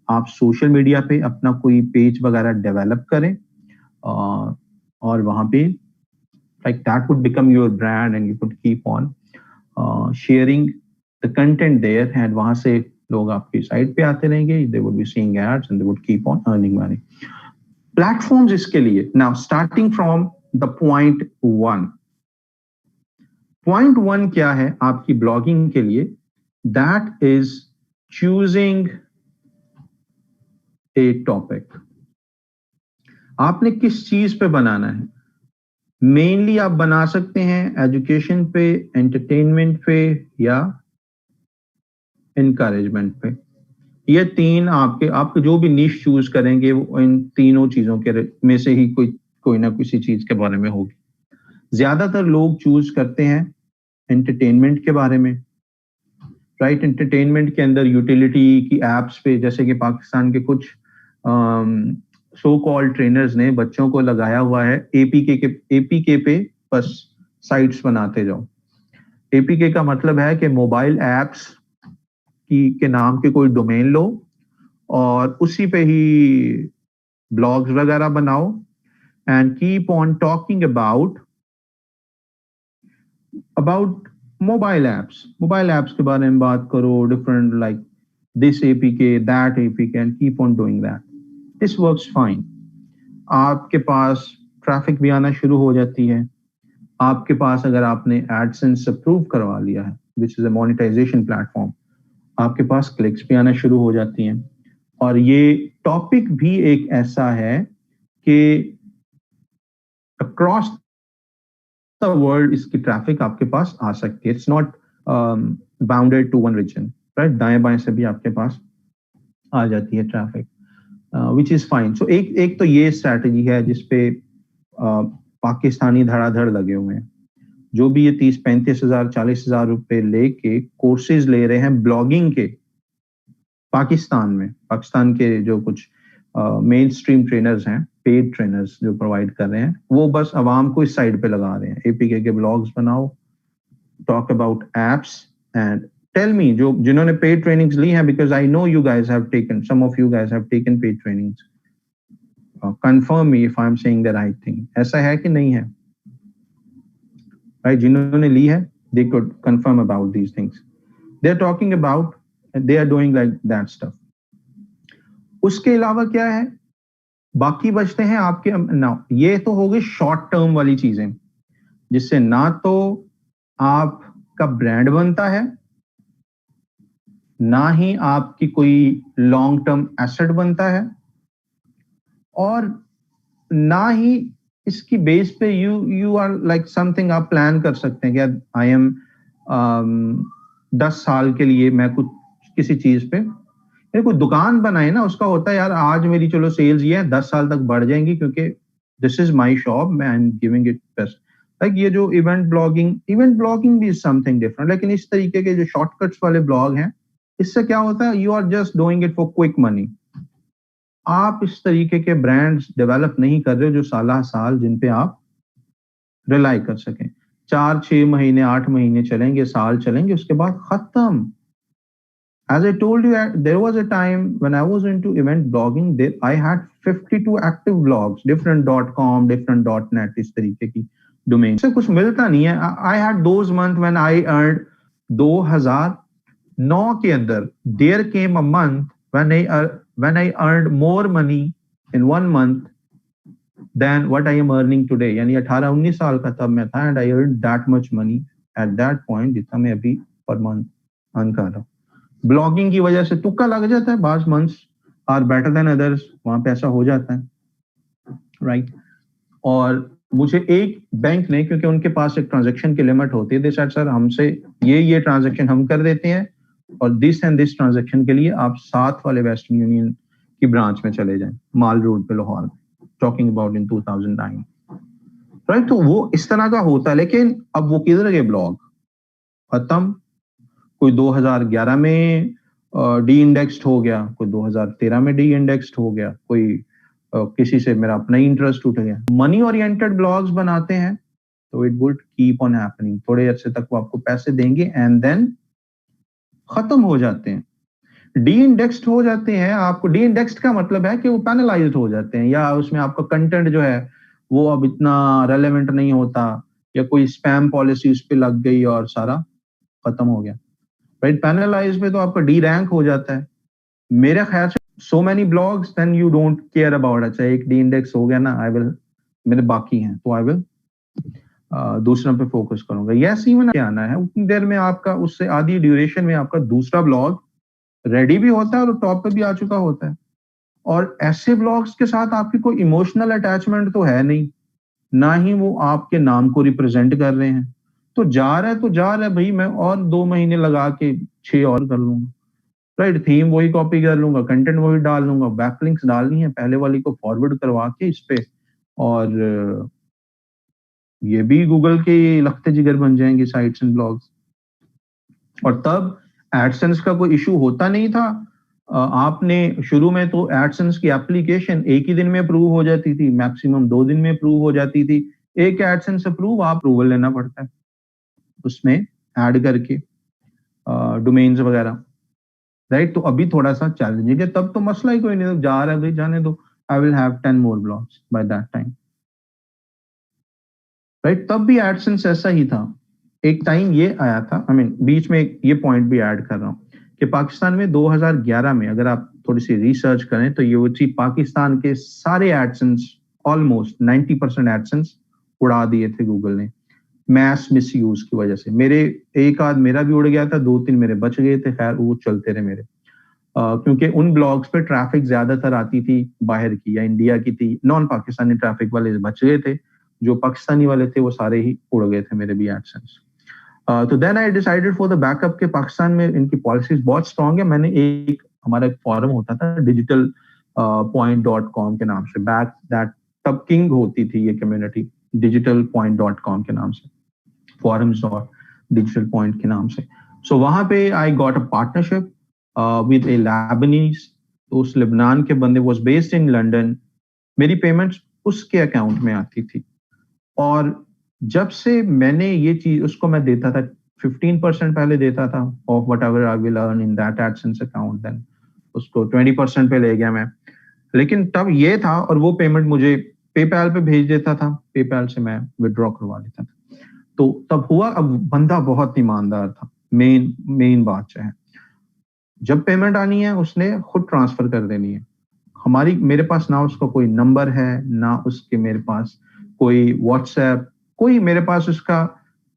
आप सोशल मीडिया पे अपना कोई पेज वगैरह डेवलप करें, और वहां पे like that would become your brand and you could keep on sharing the content there, and वहां से लोग आपकी साइट पे आते रहेंगे. They would be seeing ads and they would keep on earning money. Platforms इसके लिए, now starting from the point 1. Point 1 क्या है आपकी ब्लॉगिंग के लिए? That is choosing a topic. आपने किस चीज पे बनाना है? मेनली आप बना सकते हैं एजुकेशन पे, एंटरटेनमेंट पे, या इनकरेजमेंट पे. ये तीन आपके जो भी नीश चूज करेंगे वो इन तीनों चीजों के में से ही कोई ना किसी चीज के बारे में होगी. ज्यादातर लोग चूज करते हैं एंटरटेनमेंट के बारे में, राइट. एंटरटेनमेंट के अंदर यूटिलिटी की एप्स पे, जैसे कि पाकिस्तान के कुछ सो कॉल्ड ट्रेनर्स ने बच्चों को लगाया हुआ है एपीके पे बस साइट्स बनाते जाओ. एपीके का मतलब है कि मोबाइल एप्स के नाम के कोई डोमेन लो और उसी पे ही ब्लॉग्स वगैरह बनाओ, and keep on talking about mobile apps के बारे में बात करो. Different like this APK, that APK, and keep on doing that. This works fine. आपके पास ट्रैफिक भी आना शुरू हो जाती है. आपके पास अगर आपने एडसेंस अप्रूव करवा लिया है, which is a monetization platform, आपके पास क्लिक्स भी आना शुरू हो जाती हैं. और ये टॉपिक भी एक ऐसा है कि अक्रॉस द वर्ल्ड इसकी ट्रैफिक आपके पास आ सकती है. It's not bounded to one region, right. दाएं बाएं से भी आपके पास आ जाती है traffic, which is fine. So एक तो ये स्ट्रैटेजी है जिसपे पाकिस्तानी धड़ाधड़ लगे हुए हैं. जो भी ये 30-35 हजार 40 हजार रुपए लेके कोर्सेज ले रहे हैं ब्लॉगिंग के पाकिस्तान के जो कुछ मेन स्ट्रीम ट्रेनर्स हैं, पेड ट्रेनर्स जो प्रोवाइड कर रहे हैं, वो बस आवाम को इस साइड पे लगा रहे हैं. एपीके के ब्लॉग्स बनाओ, talk about apps, and tell me जिन्होंने पेड ट्रेनिंग्स ली हैं, because I know you guys have taken, some of you guys have taken paid trainings. Confirm me if I am saying the right thing. ऐसा है कि नहीं है, right? जिन्होंने ली है, they could confirm about these things. They are talking about, they are doing like that stuff. उसके अलावा क्या है? बाकी बचते हैं आपके ना. ये तो हो गई शॉर्ट टर्म वाली चीजें, जिससे ना तो आपका ब्रांड बनता है, ना ही आपकी कोई लॉन्ग टर्म एसेट बनता है, और ना ही इसकी बेस पे यू आर लाइक समथिंग आप प्लान कर सकते हैं कि आई एम 10 साल के लिए मैं कुछ किसी चीज पे कोई दुकान बनाए ना, उसका होता है यार आज मेरी चलो सेल्स ये है 10 साल तक बढ़ जाएंगी क्योंकि दिस इज माय शॉप, मैं I am giving it best. Like ये जो इवेंट ब्लॉगिंग भी इज समथिंग डिफरेंट, लेकिन इस तरीके के जो शॉर्टकट्स वाले ब्लॉग हैं, इससे क्या होता है, you are just doing it for quick money. आप इस तरीके के ब्रांड्स डेवलप नहीं कर रहे हो जो साल साल जिन पे आप रिलाई कर सकें। 4-6 महीने 8 महीने चलेंगे, साल चलेंगे, उसके बाद खत्म। As I told you, there was a time when I was into event blogging, there I had 52 active blogs, different .com, different .net, इस तरीके की domain से कुछ मिलता नहीं है। I had those months when I earned 2009 के अंदर, there came a month when I earned more money in 1 month than what I am earning today। यानी 18-19 साल का तब मैं था, and I earned that much money at that point जितना मैं अभी per month earn कर रहा हूँ। ब्लॉगिंग की वजह से तुक्का लग जाता है, बाज months are better than others, वहां पे ऐसा हो जाता है, राइट। और मुझे एक बैंक ने, क्योंकि उनके पास एक ट्रांजैक्शन की लिमिट होती है, दे सेड सर हमसे ये ट्रांजैक्शन हम कर देते हैं और दिस एंड दिस ट्रांजैक्शन के लिए आप 7 वाले वेस्टर्न यूनियन की ब्रांच में चले जाएं, माल रोड पे Lahore, talking about in 2009, right. तो वो इस तरह का होता है, लेकिन अब वो किधर गए ब्लॉग, खत्म। कोई 2011 में डी इंडेक्स्ड हो गया, कोई 2013 में डी इंडेक्स्ड हो गया, कोई किसी से मेरा अपना इंटरेस्ट उठ गया। मनी ओरिएंटेड ब्लॉग्स बनाते हैं तो it would keep on happening, थोड़े अरसे तक वो आपको पैसे देंगे एंड देन खत्म हो जाते हैं। डी इंडेक्स्ड हो जाते हैं, आपको डी इंडेक्स्ड का मतलब है कि वो पैनलाइज्ड हो जाते हैं, या उसमें आपका कंटेंट जो है वो अब इतना रेलेवेंट नहीं होता, या कोई स्पैम पॉलिसी उस पर लग गई और सारा खत्म हो गया, राइट। पैनलाइज में तो आपका डी रैंक हो जाता है। मेरे ख्याल से so many blogs then you don't care about, अच्छा एक डी इंडेक्स हो गया ना, आई विल, मेरे बाकी हैं तो आई विल दूसरा पे फोकस करूंगा। यस, इवन आना है उतनी देर में आपका, उससे आधी ड्यूरेशन में आपका दूसरा ब्लॉग रेडी भी होता है और टॉप पे भी आ चुका होता है। और ऐसे ब्लॉग्स के साथ आपकी कोई इमोशनल अटैचमेंट तो है नहीं, ना ही वो आपके नाम को रिप्रेजेंट कर रहे हैं। तो जा रहा है भाई, मैं और 2 महीने लगा के 6 और कर लूंगा, राइट। थीम वही कॉपी कर लूंगा, कंटेंट वही डाल लूंगा, बैकलिंक्स डालनी है पहले वाली को फॉरवर्ड करवा के इस पे, और ये भी गूगल के लखते जिगर बन जाएंगे साइट्स एंड ब्लॉग्स। और तब एडसेंस का कोई इशू होता नहीं था। आपने शुरू में तो एडसेंस की एप्लीकेशन एक ही दिन में अप्रूव हो जाती थी, मैक्सिमम 2 दिन में अप्रूव हो जाती थी। एक एडसेंस अप्रूव, आप अप्रूवल लेना पड़ता है उसमें ऐड करके डोमेन्स वगैरह, राइट। तो अभी थोड़ा सा चैलेंजिंग है, तब तो मसला ही कोई नहीं, जा रहा है भाई जाने दो, I will have 10 more blogs by that time, right. तब भी एडसेंस ऐसा ही था। एक टाइम ये आया था, आई मीन बीच में ये पॉइंट भी ऐड कर रहा हूँ कि पाकिस्तान में 2011 में अगर आप थोड़ी सी रिसर्च करें तो ये वो चीज, पाकिस्तान के सारे एडसेंस ऑलमोस्ट 90% एडसेंस उड़ा दिए थे गूगल ने, मैस मिसयूज की वजह से। मेरे एक आध मेरा भी उड़ गया था, 2-3 मेरे बच गए थे, खैर वो चलते रहे मेरे, क्योंकि उन ब्लॉग्स पे ट्रैफिक ज्यादातर आती थी बाहर की या इंडिया की थी, नॉन पाकिस्तानी ट्रैफिक वाले बच गए थे, जो पाकिस्तानी वाले थे वो सारे ही उड़ गए थे मेरे भी एडसेंस। तो then I decided for the backup के पाकिस्तान में इनकी पॉलिसीज बहुत स्ट्रांग है। मैंने हमारा एक फॉरम होता था digitalpoint.com के नाम से, बैक दैट तब किंग होती थी ये कम्युनिटी, digitalpoint.com के नाम से, forums.digitalpoint के नाम से। सो वहां पे I got a partnership with A Lebanese, उस लेबनान के बंदे वाज बेस्ड इन लंदन, मेरी पेमेंट्स उसके अकाउंट में आती थी। और जब से मैंने ये चीज उसको मैं देता था 15% पहले देता था of whatever I will earn in that AdSense account, then उसको 20% पे ले गया मैं। लेकिन तब ये था, और वो पेमेंट मुझे पेपैल पे भेज देता था, पेपैल से मैं विड्रॉ करवा लेता था। तो तब हुआ, अब बंदा बहुत ईमानदार था, मेन बात जो है, जब पेमेंट आनी है उसने खुद ट्रांसफर कर देनी है। मेरे पास ना उसका कोई नंबर है, ना उसके मेरे पास कोई व्हाट्सएप, कोई मेरे पास उसका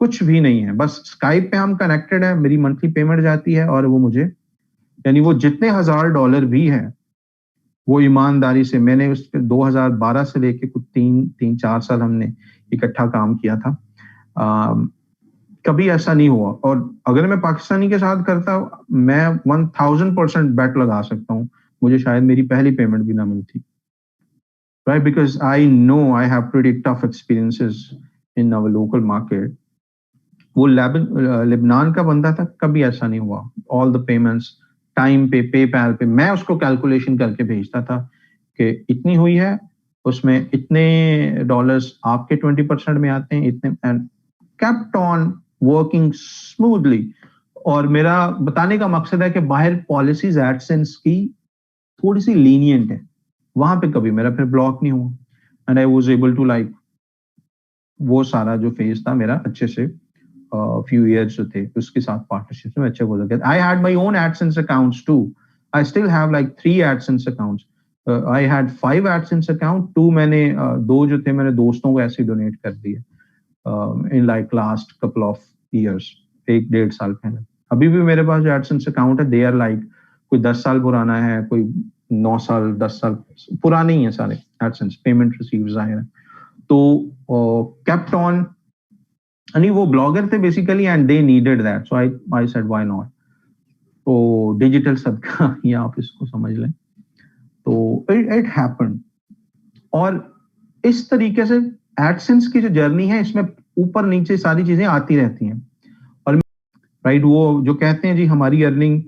कुछ भी नहीं है। बस स्काइप पे हम कनेक्टेड है, मेरी मंथली पेमेंट जाती है और वो मुझे, यानी वो जितने $1000 भी है वो ईमानदारी से, मैंने उस पे 2012 से लेके कुछ 3-4 साल हमने इकट्ठा काम किया था। कभी ऐसा नहीं हुआ। और अगर मैं पाकिस्तानी के साथ करता, मैं 1000% बेट लगा सकता हूँ, मुझे शायद मेरी पहली पेमेंट भी ना मिलती, right? Because I know I have pretty tough experiences in our local market. वो लेबनान का बंदा था, कभी ऐसा नहीं हुआ। ऑल द पेमेंट्स टाइम पे, पेपैल पे, मैं उसको कैलकुलेशन करके भेजता था कि इतनी हुई है, उसमें इतने डॉलर्स आपके 20% में आते हैं, इतने, and kept on working smoothly. और मेरा बताने का मकसद है कि बाहर पॉलिसीज एडसेंस की थोड़ी सी लीनियंट है, वहां पे कभी मेरा फिर ब्लॉक नहीं हुआ, and I was able to like, वो सारा जो फेज था मेरा अच्छे से few years जो थे उसके साथ पार्टनरशिप में अच्छे हो गए। I had my own AdSense accounts too. I still have like 3 AdSense accounts. I had 5 AdSense account, 2 मैंने 2 जो थे मैंने दोस्तों को ऐसे डोनेट कर दिए in like last couple of years, 1-1.5 साल पहले। अभी भी मेरे पास जो AdSense account है, they are like कोई 10 साल पुराना है, कोई 9 साल 10 साल पुराने ही है सारे AdSense पेमेंट रिसीव्स आए हैं। तो kept on, नहीं वो ब्लॉगर थे basically, and they needed that, so I said why not. तो डिजिटल सदका ये आप इसको समझ लें। तो इट हैपेंड। और इस तरीके से एडसेंस की जो जर्नी है, इसमें ऊपर नीचे सारी चीजें आती रहती हैं। और राइट, वो जो कहते हैं जी हमारी अर्निंग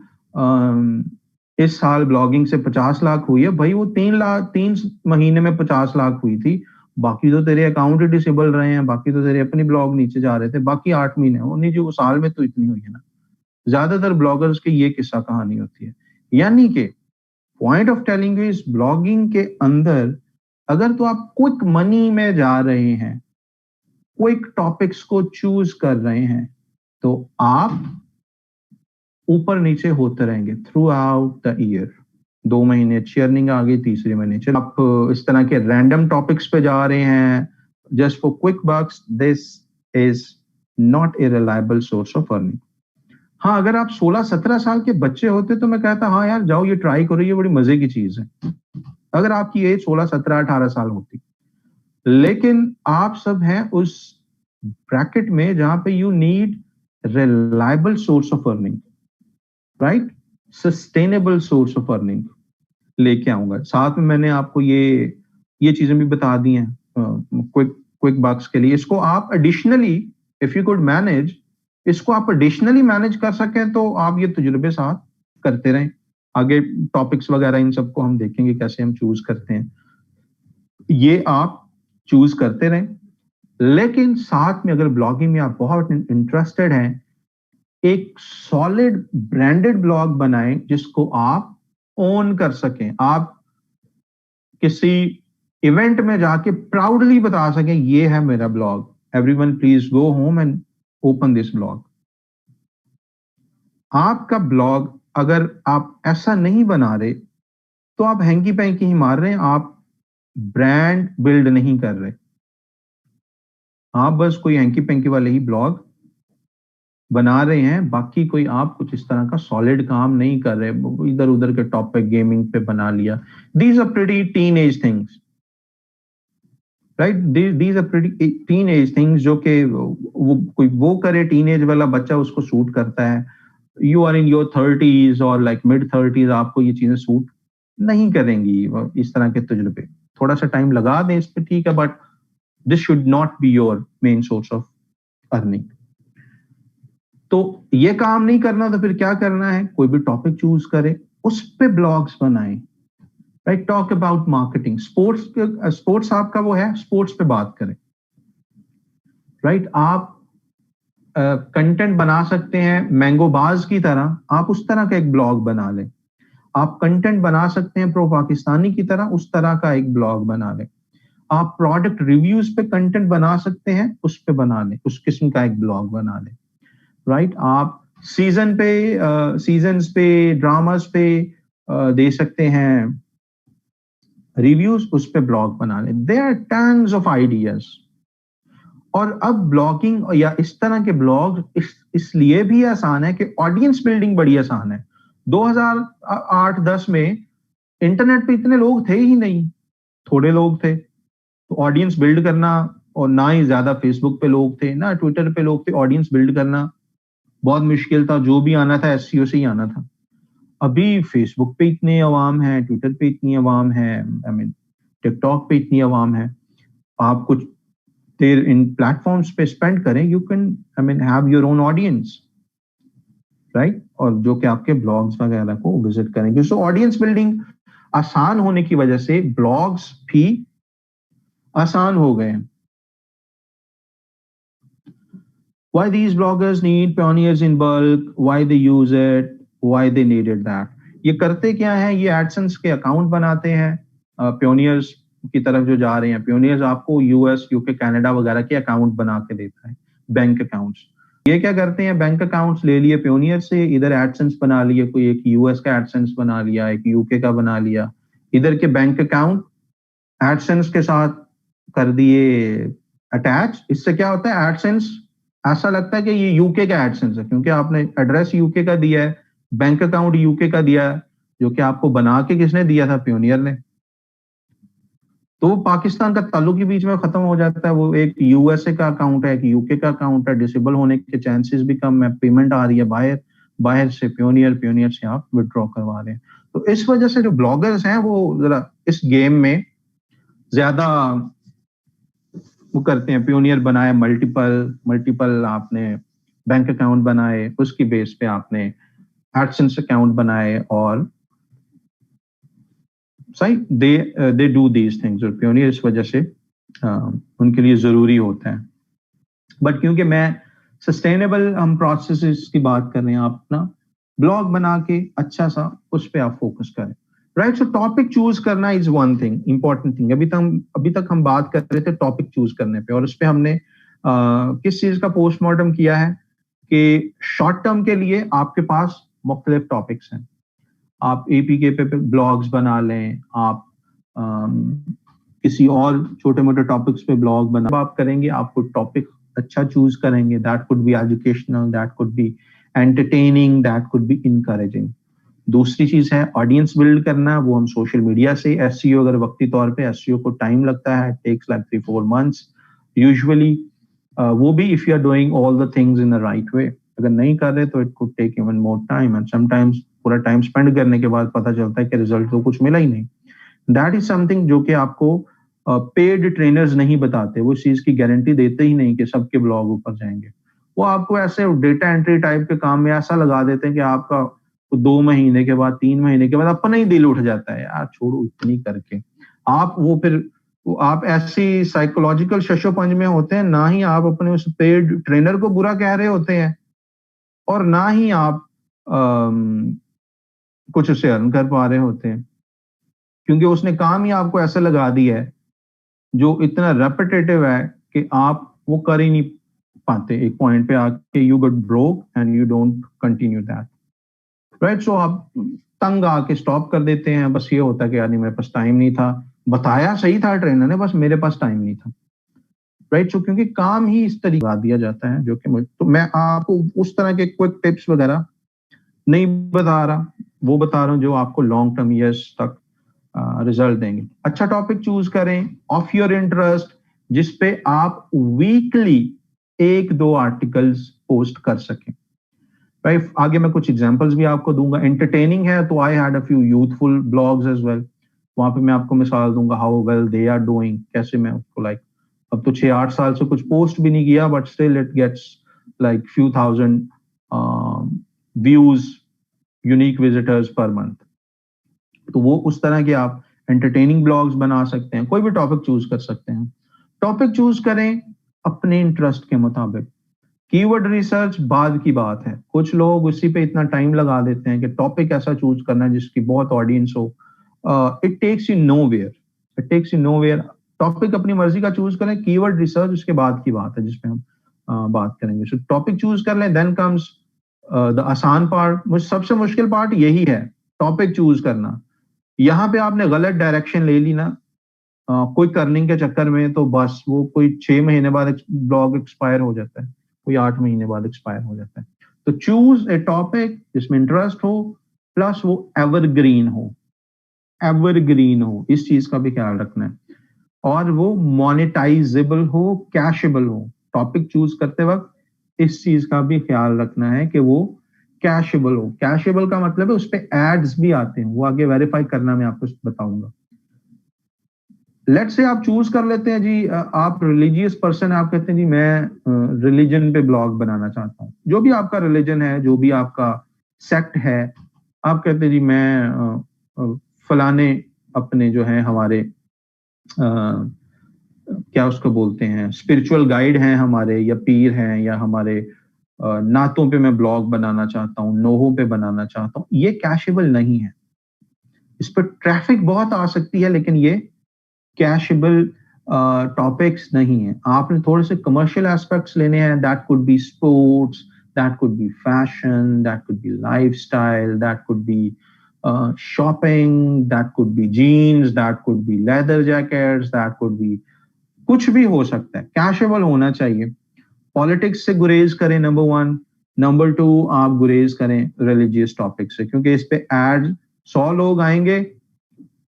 इस साल ब्लॉगिंग से 50 लाख हुई है, भाई वो 3 महीने में 50 लाख हुई थी, बाकी तो तेरे अकाउंट डिसेबल रहे हैं, बाकी तो तेरे अपनी ब्लॉग नीचे जा रहे थे, बाकी 8 महीने वो नहीं जी, वो साल में तो इतनी हुई है ना। ज्यादातर ब्लॉगर्स की ये किस्सा कहानी होती है। यानी कि point of telling is, blogging के अंदर अगर तो आप क्विक मनी में जा रहे हैं, क्विक टॉपिक्स को चूज कर रहे हैं, तो आप ऊपर नीचे होते रहेंगे थ्रू आउट द ईयर। 2 महीने अच्छी अर्निंग आ गई, तीसरे महीने चलो आप इस तरह के रैंडम टॉपिक्स पे जा रहे हैं just for quick bucks, this is not a reliable source of earning. हाँ, अगर आप 16-17 साल के बच्चे होते तो मैं कहता हाँ यार जाओ ये ट्राई करो, ये बड़ी मजे की चीज है, अगर आपकी एज 16-17-18 साल होती। लेकिन आप सब हैं उस ब्रैकेट में जहां पे you need reliable source of earning, right, sustainable source of earning लेके आऊंगा। साथ में मैंने आपको ये चीजें भी बता दी हैं क्विक बक्स के लिए। इसको आप additionally, if you could manage, इसको आप एडिशनली मैनेज कर सकें तो आप ये तजुर्बे साथ करते रहें। आगे टॉपिक्स वगैरह इन सबको हम देखेंगे कैसे हम चूज करते हैं, ये आप चूज करते रहें। लेकिन साथ में अगर ब्लॉगिंग में आप बहुत इंटरेस्टेड हैं, एक सॉलिड ब्रांडेड ब्लॉग बनाएं जिसको आप ओन कर सकें, आप किसी इवेंट में जाके प्राउडली बता सकें ये है मेरा blog, everyone please go home and open this blog. आपका ब्लॉग अगर आप ऐसा नहीं बना रहे तो आप हैंकी पैंकी ही मार रहे हैं, आप ब्रांड बिल्ड नहीं कर रहे, आप बस कोई हैंकी पैंकी वाले ही ब्लॉग बना रहे हैं, बाकी कोई आप कुछ इस तरह का सॉलिड काम नहीं कर रहे, इधर उधर के टॉपिक गेमिंग पे बना लिया। These are pretty teenage things, right, these are pretty teenage things जो कि वो करे, टीनेज वाला बच्चा उसको सूट करता है। You are in your 30s और लाइक मिड 30s, आपको ये चीजें सूट नहीं करेंगी। इस तरह के तजुर्बे थोड़ा सा टाइम लगा दें इस पे, ठीक है, but this should not be your main source of earning. तो ये काम नहीं करना तो फिर क्या करना है, कोई भी टॉपिक चूज करें, उस पे ब्लॉग्स बनाएं, right, talk about marketing, sports आपका वो है, स्पोर्ट्स पे बात करें, राइट। आप कंटेंट बना सकते हैं मैंगोबाज की तरह, आप उस तरह का एक ब्लॉग बना लें। आप कंटेंट बना सकते हैं प्रो पाकिस्तानी की तरह, उस तरह का एक ब्लॉग बना लें। आप प्रोडक्ट रिव्यूज पे कंटेंट बना सकते हैं, उस पे बना लें, उस किस्म का एक ब्लॉग बना लें, राइट। आप सीजन्स पे ड्रामास पे दे सकते हैं रिव्यूज, उस पे ब्लॉग बना लें। There are tons of ideas. और अब ब्लॉगिंग या इस तरह के ब्लॉग इसलिए भी आसान है कि ऑडियंस बिल्डिंग बड़ी आसान है। 2008-10 में इंटरनेट पे इतने लोग थे ही नहीं, थोड़े लोग थे, तो ऑडियंस बिल्ड करना और ना ही ज्यादा फेसबुक पे लोग थे ना ट्विटर पे लोग थे। ऑडियंस बिल्ड करना बहुत मुश्किल था, जो भी आना था एसईओ से ही आना था। अभी फेसबुक पे इतने अवाम है, ट्विटर पे इतनी अवाम है, आई मीन टिकटॉक पे इतनी अवाम है। आप कुछ देर इन प्लेटफॉर्म्स पे स्पेंड करें, you can I mean have your own audience, right. और जो कि आपके ब्लॉग्स वगैरह को विजिट करेंगे। सो ऑडियंस बिल्डिंग आसान होने की वजह से ब्लॉग्स भी आसान हो गए हैं। Why these bloggers need pioneers in bulk, why they use it, why they needed that। ये करते क्या है, ये एडसेंस के अकाउंट बनाते हैं पियोनियर्स की तरफ जो जा रहे हैं। पियोनियर्स आपको यूएस, यूके, कनाडा वगैरह के अकाउंट बना के देता है, बैंक अकाउंट्स। ये क्या करते हैं, बैंक अकाउंट्स ले लिए पियोनियर से, इधर एडसेंस बना लिए, कोई एक यूएस का एडसेंस बना लिया, एक यूके का बना लिया, इधर के बैंक अकाउंट एडसेंस के साथ कर दिए अटैच। इससे क्या होता है, एडसेंस ऐसा लगता है कि ये यूके का एडसेंस है, क्योंकि आपने एड्रेस यूके का दिया है, बैंक अकाउंट यूके का दिया है, जो कि आपको बना के किसने दिया था, पियोनियर ने। तो पाकिस्तान का ताल्लुक के बीच में खत्म हो जाता है। वो एक यूएसए का अकाउंट है, एक यूके का अकाउंट है, डिसेबल होने के चांसेस भी कम है, पेमेंट आ रही है बाहर, बाहर से पियोनियर, पियोनियर से आप विड्रॉ करवा रहे हैं। तो इस वजह से जो ब्लॉगर्स हैं वो जरा इस गेम में ज्यादा वो करते हैं। पियोनियर बनाए, मल्टीपल आपने बैंक अकाउंट बनाए, उसकी बेस पे आपने एडसेंस अकाउंट बनाए, और सही दे डू दीज थिंग्स। और पियोनियर इस वजह से उनके लिए जरूरी होता है। बट क्योंकि मैं सस्टेनेबल हम प्रोसेसेस की बात कर रहे हैं, आप ना ब्लॉग बना के अच्छा सा उस पर आप फोकस करें, राइट। सो टॉपिक चूज करना is one thing, important thing. अभी तक हम बात कर रहे थे टॉपिक चूज करने पे, और उस पर हमने किस चीज का पोस्टमार्टम किया है कि शॉर्ट टर्म के लिए आपके पास मुख्तलिफ टॉपिक्स हैं। आप एपीके पे ब्लॉग्स बना लें, आप किसी और छोटे मोटे टॉपिक्स पे ब्लॉग बना आप करेंगे, आपको टॉपिक अच्छा चूज करेंगे, that could B educational, that could be entertaining, that could B encouraging. दूसरी चीज है ऑडियंस बिल्ड करना, वो हम सोशल मीडिया से। एसईओ अगर वक्ती तौर पे एसईओ को टाइम लगता है, टेक्स लाइक 3-4 months यूजुअली, वो भी if you are doing all the things in the right way. अगर नहीं कर रहे तो it could take even more time, and sometimes पूरा टाइम स्पेंड करने के बाद पता चलता है कि रिजल्ट तो कुछ मिला ही नहीं। दैट इज समथिंग जो कि आपको पेड ट्रेनर्स नहीं बताते, वो इस चीज की गारंटी देते ही नहीं कि सबके ब्लॉग ऊपर जाएंगे। वो आपको ऐसे डेटा एंट्री टाइप के काम में ऐसा लगा देते हैं कि आपका 2 महीने के बाद, 3 महीने के बाद अपना ही दिल उठ जाता है, यार छोड़ो इतनी करके। आप वो फिर आप ऐसी साइकोलॉजिकल शशोपंज में होते हैं, ना ही आप अपने उस पेड ट्रेनर को बुरा कह रहे होते हैं, और ना ही आप कुछ उससे अर्न कर पा रहे होते हैं, क्योंकि उसने काम ही आपको ऐसा लगा दिया है जो इतना रेपिटेटिव है कि आप वो कर ही नहीं पाते। एक पॉइंट पे आके you get broke and you don't continue that, right. So आप तंग आके स्टॉप कर देते हैं। बस ये होता है कि यार नहीं, मेरे पास टाइम नहीं था, बताया सही था ट्रेनर ने, बस मेरे पास टाइम नहीं था, राइट। सो क्योंकि काम ही इस तरीके का दिया जाता है, जो कि तो मैं आपको उस तरह के क्विक टिप्स वगैरह नहीं बता रहा, वो बता रहा हूँ जो आपको लॉन्ग टर्म ईयर्स तक रिजल्ट देंगे। अच्छा टॉपिक चूज करें ऑफ योर इंटरेस्ट, जिसपे आप वीकली 1-2 आर्टिकल्स पोस्ट कर सकें, राइट। आगे मैं कुछ एग्जांपल्स भी आपको दूंगा। एंटरटेनिंग है तो I had a few youthful blogs as well, वहां पे मैं आपको मिसाल दूंगा how well they are doing, कैसे मैं उसको लाइक अब तो 6-8 साल से कुछ पोस्ट भी नहीं किया, but still it gets like few thousand views, unique visitors per month. तो वो उस तरह के आप एंटरटेनिंग ब्लॉग्स बना सकते हैं, कोई भी टॉपिक चूज कर सकते हैं। टॉपिक चूज करें अपने इंटरेस्ट के मुताबिक। कीवर्ड रिसर्च बाद की बात है, कुछ लोग उसी पे इतना टाइम लगा देते हैं कि टॉपिक ऐसा चूज करना है जिसकी बहुत ऑडियंस हो। It takes you nowhere, it takes you nowhere. Topic अपनी मर्जी का चूज करें, कीवर्ड रिसर्च उसके बाद की बात है जिसपे हम बात करेंगे। सो टॉपिक चूज कर लें, देन कम्स द आसान पार्ट। सबसे मुश्किल पार्ट यही है, टॉपिक चूज करना। यहाँ पे आपने गलत डायरेक्शन ले ली ना क्विक अर्निंग के चक्कर में, तो बस वो कोई 6 महीने बाद ब्लॉग एक्सपायर हो जाता है, कोई 8 महीने बाद एक्सपायर हो जाता है। तो चूज ए टॉपिक जिसमें इंटरेस्ट हो, प्लस वो एवरग्रीन हो, एवरग्रीन हो, इस चीज का भी ख्याल रखना है। और वो मोनेटाइजेबल हो, कैशेबल हो। टॉपिक चूज करते वक्त इस चीज का भी ख्याल रखना है कि वो कैशेबल हो। कैशेबल का मतलब है उस पे एड्स भी आते हैं, वो आगे वेरीफाई करना मैं आपको बताऊंगा। लेट्स से आप चूज कर लेते हैं जी, आप रिलीजियस पर्सन है, आप कहते हैं जी मैं रिलीजन पे ब्लॉग बनाना चाहता हूँ। जो भी आपका रिलीजन है, जो भी आपका सेक्ट है, आप कहते हैं जी मैं फलाने अपने जो है हमारे क्या उसको बोलते हैं, स्पिरिचुअल गाइड हैं हमारे, या पीर हैं, या हमारे नातों पे मैं ब्लॉग बनाना चाहता हूँ, नोहों पे बनाना चाहता हूँ। ये कैशेबल नहीं है, इस पर ट्रैफिक बहुत आ सकती है, लेकिन ये कैशेबल टॉपिक्स नहीं है। आपने थोड़े से कमर्शियल एस्पेक्ट्स लेने हैं, that could be sports, that could be fashion, that could be lifestyle, that could be shopping, that could be jeans, that could be leather jackets, that could be कुछ भी हो सकता है, कैशेबल होना चाहिए। पॉलिटिक्स से गुरेज करें, नंबर 1। नंबर 2, आप गुरेज करें रिलीजियस टॉपिक से, क्योंकि इस पे एड 100 लोग आएंगे,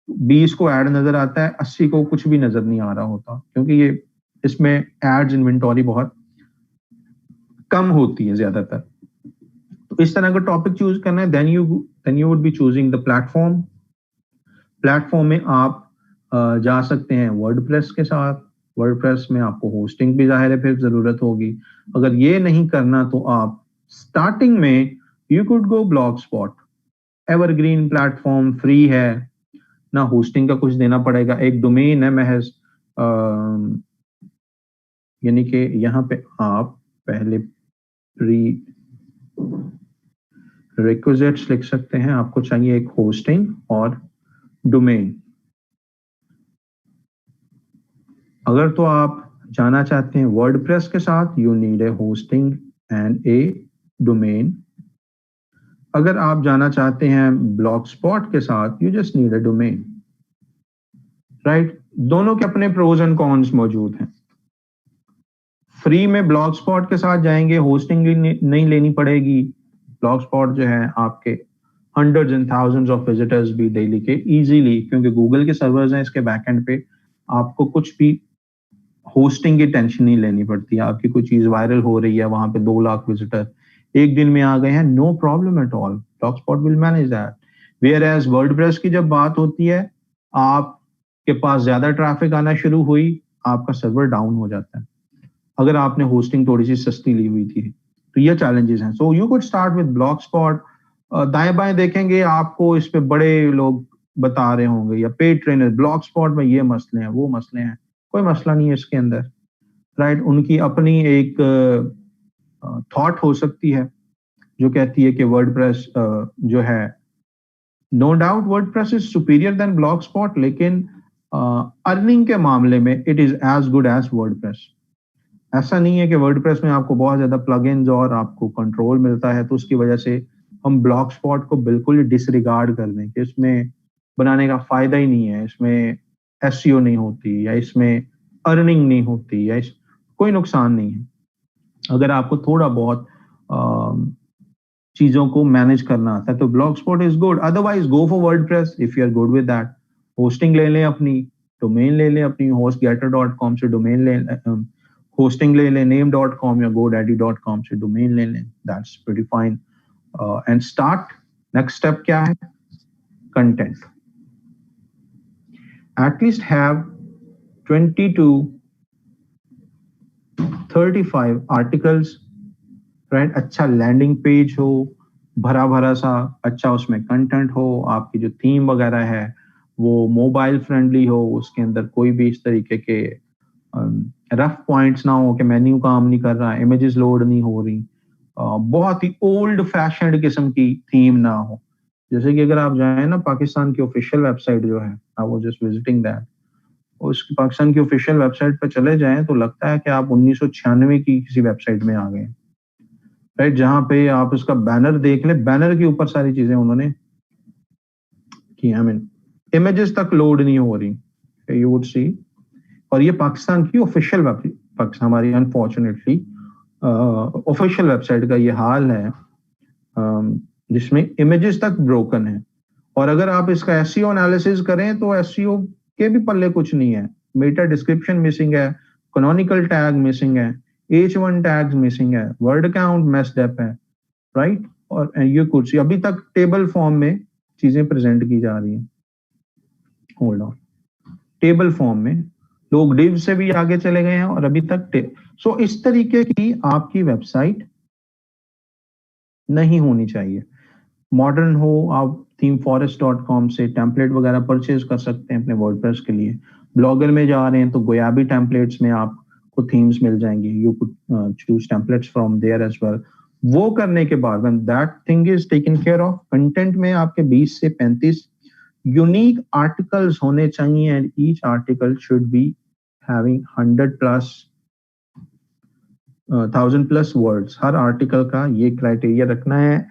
20 को ऐड नजर आता है, 80 को कुछ भी नजर नहीं आ रहा होता, क्योंकि ये इसमें एड्स इन्वेंटरी बहुत कम होती है ज्यादातर। तो इस तरह का टॉपिक चूज करना है। Then you would be choosing the platform. Platform में आप जा सकते हैं वर्डप्रेस के साथ। वर्डप्रेस में आपको होस्टिंग भी जाहिर है फिर जरूरत होगी। अगर ये नहीं करना तो आप स्टार्टिंग में you could go blog spot. Evergreen platform, free है, ना होस्टिंग का कुछ देना पड़ेगा, एक डोमेन है महज। यानी कि यहाँ पे आप पहले प्री रिक्विजिट्स लिख सकते हैं। आपको चाहिए एक होस्टिंग और डोमेन। अगर तो आप जाना चाहते हैं वर्डप्रेस के साथ, you need a hosting and A domain. अगर आप जाना चाहते हैं ब्लॉग स्पॉट के साथ, you just need a domain. Right, दोनों के अपने प्रोज एंड कॉन्स मौजूद हैं। फ्री में ब्लॉग स्पॉट के साथ जाएंगे, होस्टिंग नहीं लेनी पड़ेगी। ब्लॉग स्पॉट जो है आपके hundreds and thousands of visitors भी डेली के इजीली, क्योंकि गूगल के सर्वर्स हैं इसके बैकएंड पे, आपको कुछ भी होस्टिंग की टेंशन नहीं लेनी पड़ती। आपकी कोई चीज वायरल हो रही है, वहां पे 2 लाख विजिटर एक दिन में आ गए हैं, no problem at all, Blogspot will manage that. Whereas WordPress की जब बात होती है, आपके पास ज्यादा ट्रैफिक आना शुरू हुई, आपका सर्वर डाउन हो जाता है अगर आपने होस्टिंग थोड़ी सी सस्ती ली हुई थी। तो ये चैलेंजेस हैं। सो you could start with Blogspot. दाएं बाएं देखेंगे आपको इस पे बड़े लोग बता रहे होंगे, या पेड ट्रेनर, ब्लॉगस्पॉट में ये मसले हैं, वो मसले हैं। कोई मसला नहीं है इसके अंदर। राइट, उनकी अपनी एक थॉट हो सकती है जो कहती है कि वर्डप्रेस जो है, no doubt WordPress is superior than Blogspot, लेकिन अर्निंग के मामले में it is as good as WordPress. ऐसा नहीं है कि वर्डप्रेस में आपको बहुत ज्यादा प्लगइन्स और आपको कंट्रोल मिलता है तो उसकी वजह से हम ब्लॉगस्पॉट को बिल्कुल डिसरिगार्ड कर दें कि इसमें बनाने का फायदा ही नहीं है, इसमें एसईओ नहीं होती, या इसमें अर्निंग नहीं होती, या कोई नुकसान नहीं है अगर आपको थोड़ा बहुत चीजों को मैनेज करना आता है तो Blogspot is good. Otherwise go for WordPress if you are good with that. Hosting ले लें अपनी, डोमेन ले लें अपनी, hostgator.com से डोमेन ले, होस्टिंग ले लें name.com या godaddy.com से डोमेन ले लें, that's pretty fine. And start. Next step क्या है? Content. At least have 20 to 35 articles. Right, अच्छा लैंडिंग पेज हो, भरा भरा सा, अच्छा उसमें कंटेंट हो, आपकी जो थीम वगैरह है वो मोबाइल फ्रेंडली हो, उसके अंदर कोई भी इस तरीके के रफ पॉइंट्स ना हो कि मेन्यू काम नहीं कर रहा, इमेजेस लोड नहीं हो रही, बहुत ही ओल्ड फैशन्ड किस्म की थीम ना हो। जैसे कि अगर आप जाए ना पाकिस्तान की ऑफिशियल वेबसाइट जो है, I was just visiting that, उस पाकिस्तान की ऑफिशियल वेबसाइट पर चले जाएं तो लगता है कि आप 1996 की किसी वेबसाइट में आ गए। राइट, जहां पे आप उसका बैनर देख ले, बैनर के ऊपर सारी चीजें उन्होंने की, आई मीन इमेजेस तक लोड नहीं हो रही, यू वुड सी। और ये पाकिस्तान की ऑफिशियल वेबसाइट, हमारी अनफॉर्चुनेटली ऑफिशियल वेबसाइट का ये हाल है, जिसमें इमेजेस तक ब्रोकन है। और अगर आप इसका एसईओ एनालिसिस करें तो एसईओ के भी पल्ले कुछ नहीं है। मेटा डिस्क्रिप्शन मिसिंग है, कैनोनिकल टैग मिसिंग है, H1 टैग्स मिसिंग है, वर्ड काउंट मेस्ड अप है, राइट? और ये कुछ अभी तक टेबल फॉर्म में चीजें प्रेजेंट की जा रही हैं। होल्ड ऑन, टेबल फॉर्म में लोग डिव से भी आगे चले गए हैं और अभी तक सो इस तरीके की आपकी वेबसाइट नहीं होनी चाहिए। मॉडर्न हो, आप themeforest.com से टेम्पलेट वगैरह परचेज कर सकते हैं अपने वर्डप्रेस के लिए। ब्लॉगर में जा रहे हैं तो गोयाबी टेम्पलेट्स में आपको थीम्स मिल जाएंगी, you could choose templates from there as well. वो करने के बाद when that thing is taken care of, content में आपके 20 से 35 यूनिक आर्टिकल्स होने चाहिए and each article should be having 100 plus 1000 plus words. हर आर्टिकल का ये क्राइटेरिया रखना है।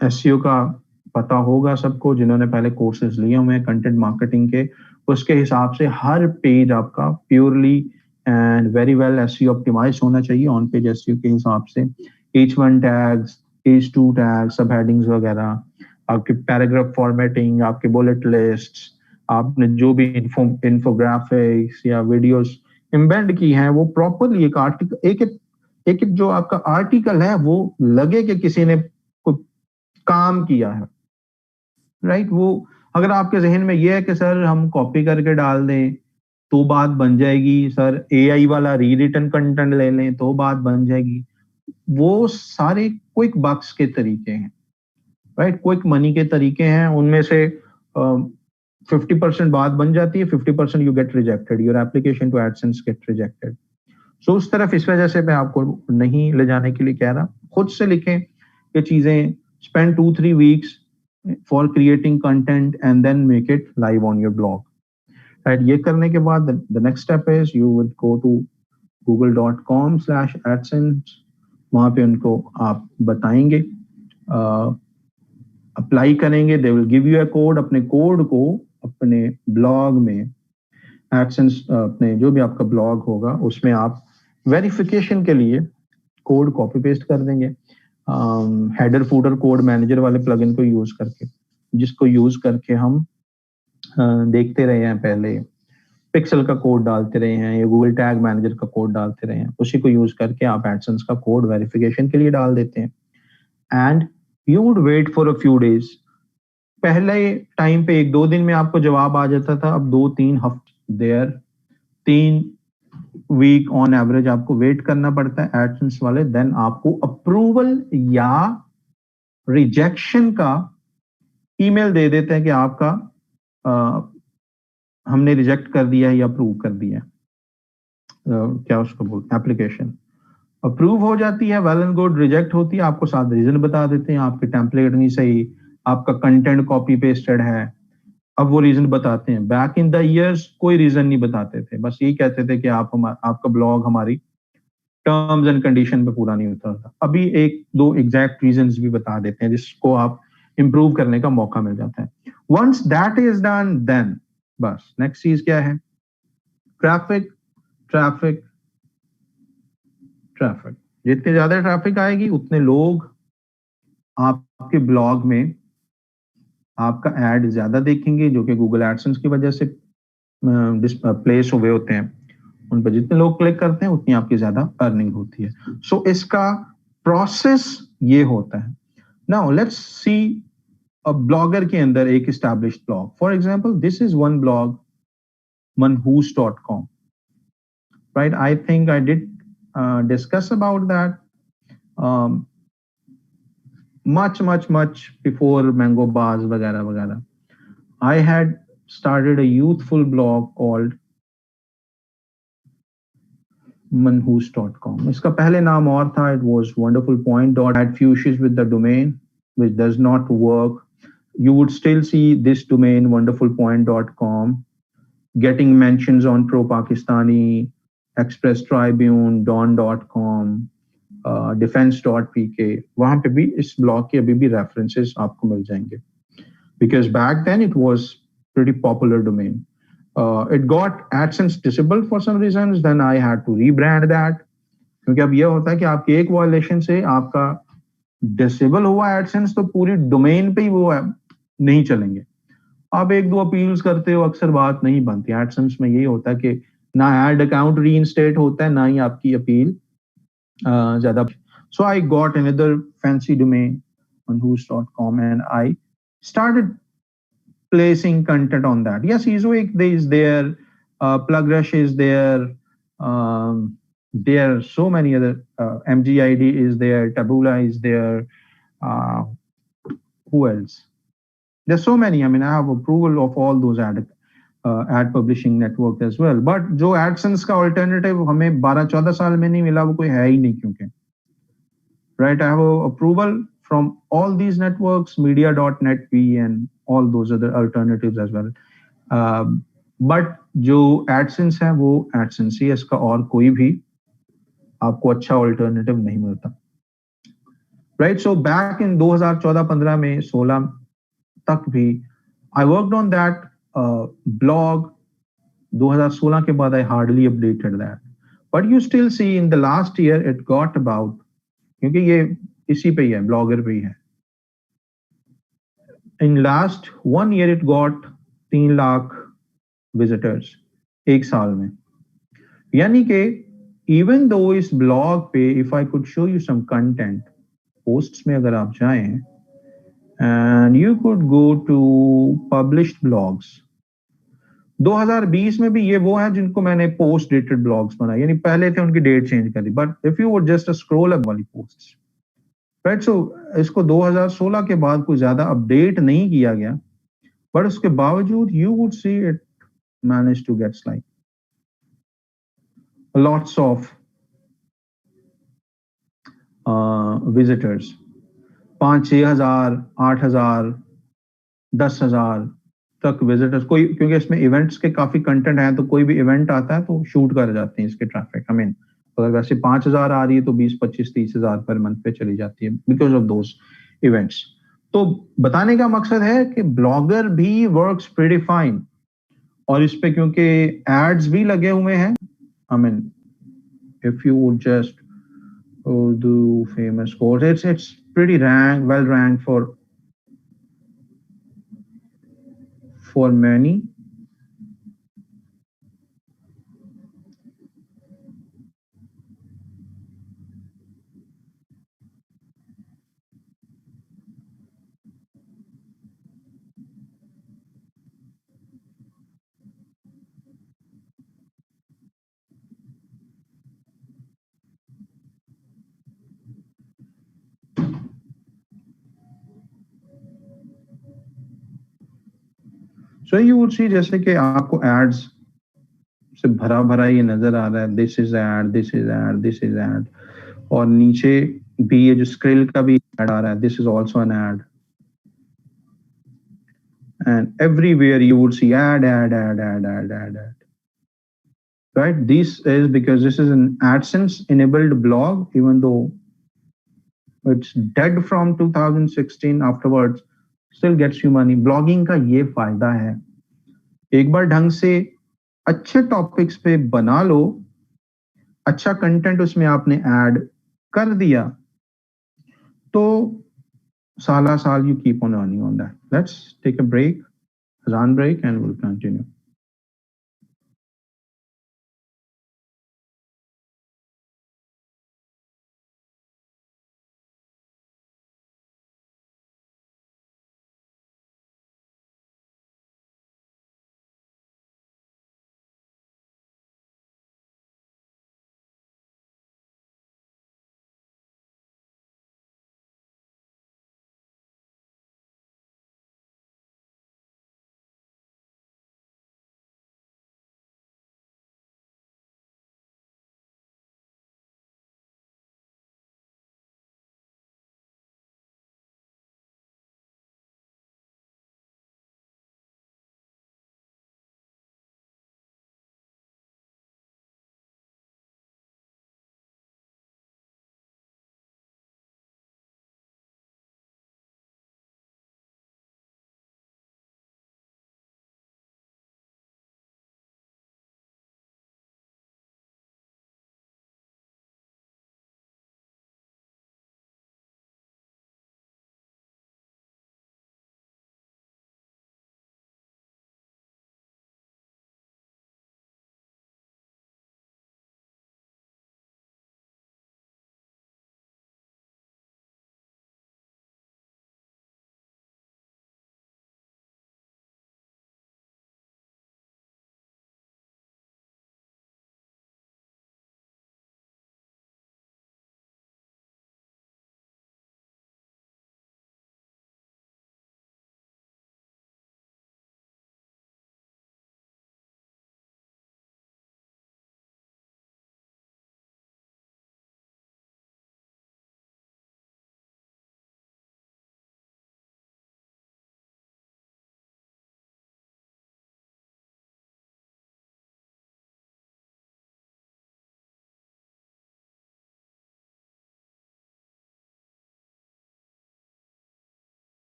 एसईओ का पता होगा सबको जिन्होंने पहले कोर्सेज लिए हुए हैं कंटेंट मार्केटिंग के, उसके हिसाब से हर पेज आपका purely and very well SEO optimize होना चाहिए ऑन पेज एसईओ के हिसाब से। H1 टैग्स, H2 टैग्स, सब हेडिंग्स वगैरह, आपके पैराग्राफ फॉर्मेटिंग, आपके बुलेट लिस्ट, आपने जो भी इन्फोग्राफिक्स या वीडियोस एम्बेड की हैं वो प्रॉपरली एक आर्टिकल, एक जो आपका आर्टिकल है वो लगे कि किसी ने काम किया है, राइट? वो अगर आपके जहन में ये है कि सर हम कॉपी करके डाल दें तो बात बन जाएगी, सर एआई वाला री रिटन कंटेंट ले लें तो बात बन जाएगी, वो सारे क्विक बक्स के तरीके हैं, राइट? क्विक मनी के तरीके हैं, उनमें से 50% बात बन जाती है, 50% you get rejected, your application to AdSense get rejected. So उस तरफ इस वजह से मैं आपको नहीं ले जाने के लिए कह रहा, खुद से लिखें ये चीजें, spend 2-3 weeks for creating content and then make it live on your blog, right? ये करने के बाद the next step is you would go to google.com/adsense, वहां पे उनको आप बताएंगे, अप्लाई करेंगे, they will give you a code, अपने कोड को अपने ब्लॉग में एडसेंस, अपने जो भी आपका ब्लॉग होगा उसमें आप वेरिफिकेशन के लिए कोड कॉपी पेस्ट कर देंगे, हेडर फूटर कोड मैनेजर वाले प्लगइन को यूज करके, जिसको यूज करके हम देखते रहे हैं, पहले पिक्सल का कोड डालते रहे हैं या गूगल टैग मैनेजर का कोड डालते रहे हैं, उसी को यूज करके आप एडसेंस का कोड वेरिफिकेशन के लिए डाल देते हैं and you would wait for a few days. पहले टाइम पे 1-2 दिन में आपको जवाब आ जाता था, अब 2-3 हफ्ते देयर 3 वीक ऑन एवरेज आपको वेट करना पड़ता है एडसेंस वाले, देन आपको अप्रूवल या रिजेक्शन का ईमेल दे देते हैं कि आपका हमने रिजेक्ट कर दिया है या अप्रूव कर दिया है। क्या उसको बोलते हैं, एप्लीकेशन अप्रूव हो जाती है, वेल एंड गुड। रिजेक्ट होती है, आपको साथ रीजन बता देते हैं, आपके टेम्पलेट नहीं सही, आपका कंटेंट कॉपी पेस्टेड है, अब वो रीजन बताते हैं। बैक इन द ईयर्स कोई रीजन नहीं बताते थे, बस यही कहते थे कि आपका ब्लॉग हमारी टर्म्स एंड कंडीशन पे पूरा नहीं उतरता। अभी 1-2 एग्जैक्ट रीजंस भी बता देते हैं जिसको आप इंप्रूव करने का मौका मिल जाता है। Once that is done, then बस नेक्स्ट चीज क्या है, ट्रैफिक ट्रैफिक ट्रैफिक। जितनी ज्यादा ट्रैफिक आएगी उतने लोग आपके ब्लॉग में आपका एड ज्यादा देखेंगे, जो कि गूगल एडसेंस की वजह से प्लेस हुए होते हैं, उन पर जितने लोग क्लिक करते हैं उतनी आपकी ज्यादा अर्निंग होती है। सो इसका प्रोसेस ये होता है। Now let's see a blogger के अंदर एक established blog, for example this is one blog manhoos.com, right? I think I did discuss about that much before Mango Bars वगैरह वगैरह। I had started a youthful blog called manhoos.com. इसका पहले नाम और था, it was wonderful point. Had few issues with the domain which does not work. You would still see this domain wonderfulpoint.com getting mentions on Pro Pakistani, Express Tribune, Dawn.com, Defense.pk. वहां पे भी इस blog के अभी भी references आपको मिल जाएंगे, because back then it was pretty popular domain. It got AdSense disabled for some reasons, then I had to rebrand that, क्योंकि अब ये होता है कि आपकी एक वायलेशन से आपका डिसेबल हुआ AdSense तो पूरी डोमेन पे ही वो नहीं चलेंगे। आप एक दो अपील्स करते हो, अक्सर बात नहीं बनती। एडसेंस में यही होता है कि ना एड अकाउंट रीइंस्टेट होता है, ना ही आपकी अपील ज्यादा। So I got another fancy domain on whos.com and I started placing content on that. Yes, Ezoic is there, PlugRush is there, there are so many other, MGID is there, Taboola is there, uh, who else? There's so many. I mean, I have approval of all those ad publishing network as well. But जो AdSense का alternative हमें 12-14 साल में नहीं मिला, वो कोई है ही नहीं, क्योंकि right, I have approval from all these networks, media.net, and all those other alternatives as well. But जो AdSense है वो AdSense ही है, इसका और कोई भी आपको अच्छा alternative नहीं मिलता. Right, so back in 2014-15 में 16 तक भी I worked on that blog. 2016 के बाद I hardly updated that. But you still see in the last year it got about, क्योंकि ये इसी पे ही है, ब्लॉगर पे ही है. In last 1 year it got 3 lakh visitors एक साल में. यानी कि even though इस blog पे if I could show you some content, posts में अगर आप जाएं and you could go to published blogs. 2020 में भी ये वो है जिनको मैंने post dated blogs बनाए, यानी पहले थे उनकी डेट चेंज कर दी. But if you would just scroll up वाली posts, right, so इसको 2016 के बाद कोई ज्यादा अपडेट नहीं किया गया, but उसके बावजूद you would see it managed to get like lots of visitors. 5-6 हजार, 8 हजार, 10 हजार तक विजिटर्स. कोई, क्योंकि इसमें इवेंट्स के काफी कंटेंट हैं, तो कोई भी इवेंट आता है तो शूट कर जाते हैं इसके ट्रैफिक. आई मीन अगर वैसे 5 हजार आ रही है तो 20, 25, 30 हजार पर मंथ पे चली जाती है बिकॉज ऑफ दोस इवेंट्स. तो बताने का मकसद है कि ब्लॉगर भी वर्क्स प्रीटी फाइन, और इस पे क्योंकि एड्स भी लगे हुए हैं. I mean if you would just do famous course, it's pretty well ranked for many. So you would see जैसे कि आपको एड्स से भरा भरा ये नजर आ रहा है, this is ad, this is ad, this is ad, और नीचे भी ये जो स्क्रिल का भी एड आ रहा है, this is also an ad, and everywhere you would see ad. Right, this is because this is an AdSense enabled blog, even though it's dead from 2016 afterwards, still gets you money. Blogging का ये फायदा है, एक बार ढंग से अच्छे topics पे बना लो, अच्छा कंटेंट उसमें आपने ऐड कर दिया, तो साला साल you keep on earning on that. Let's take a break, azan break, and we'll continue.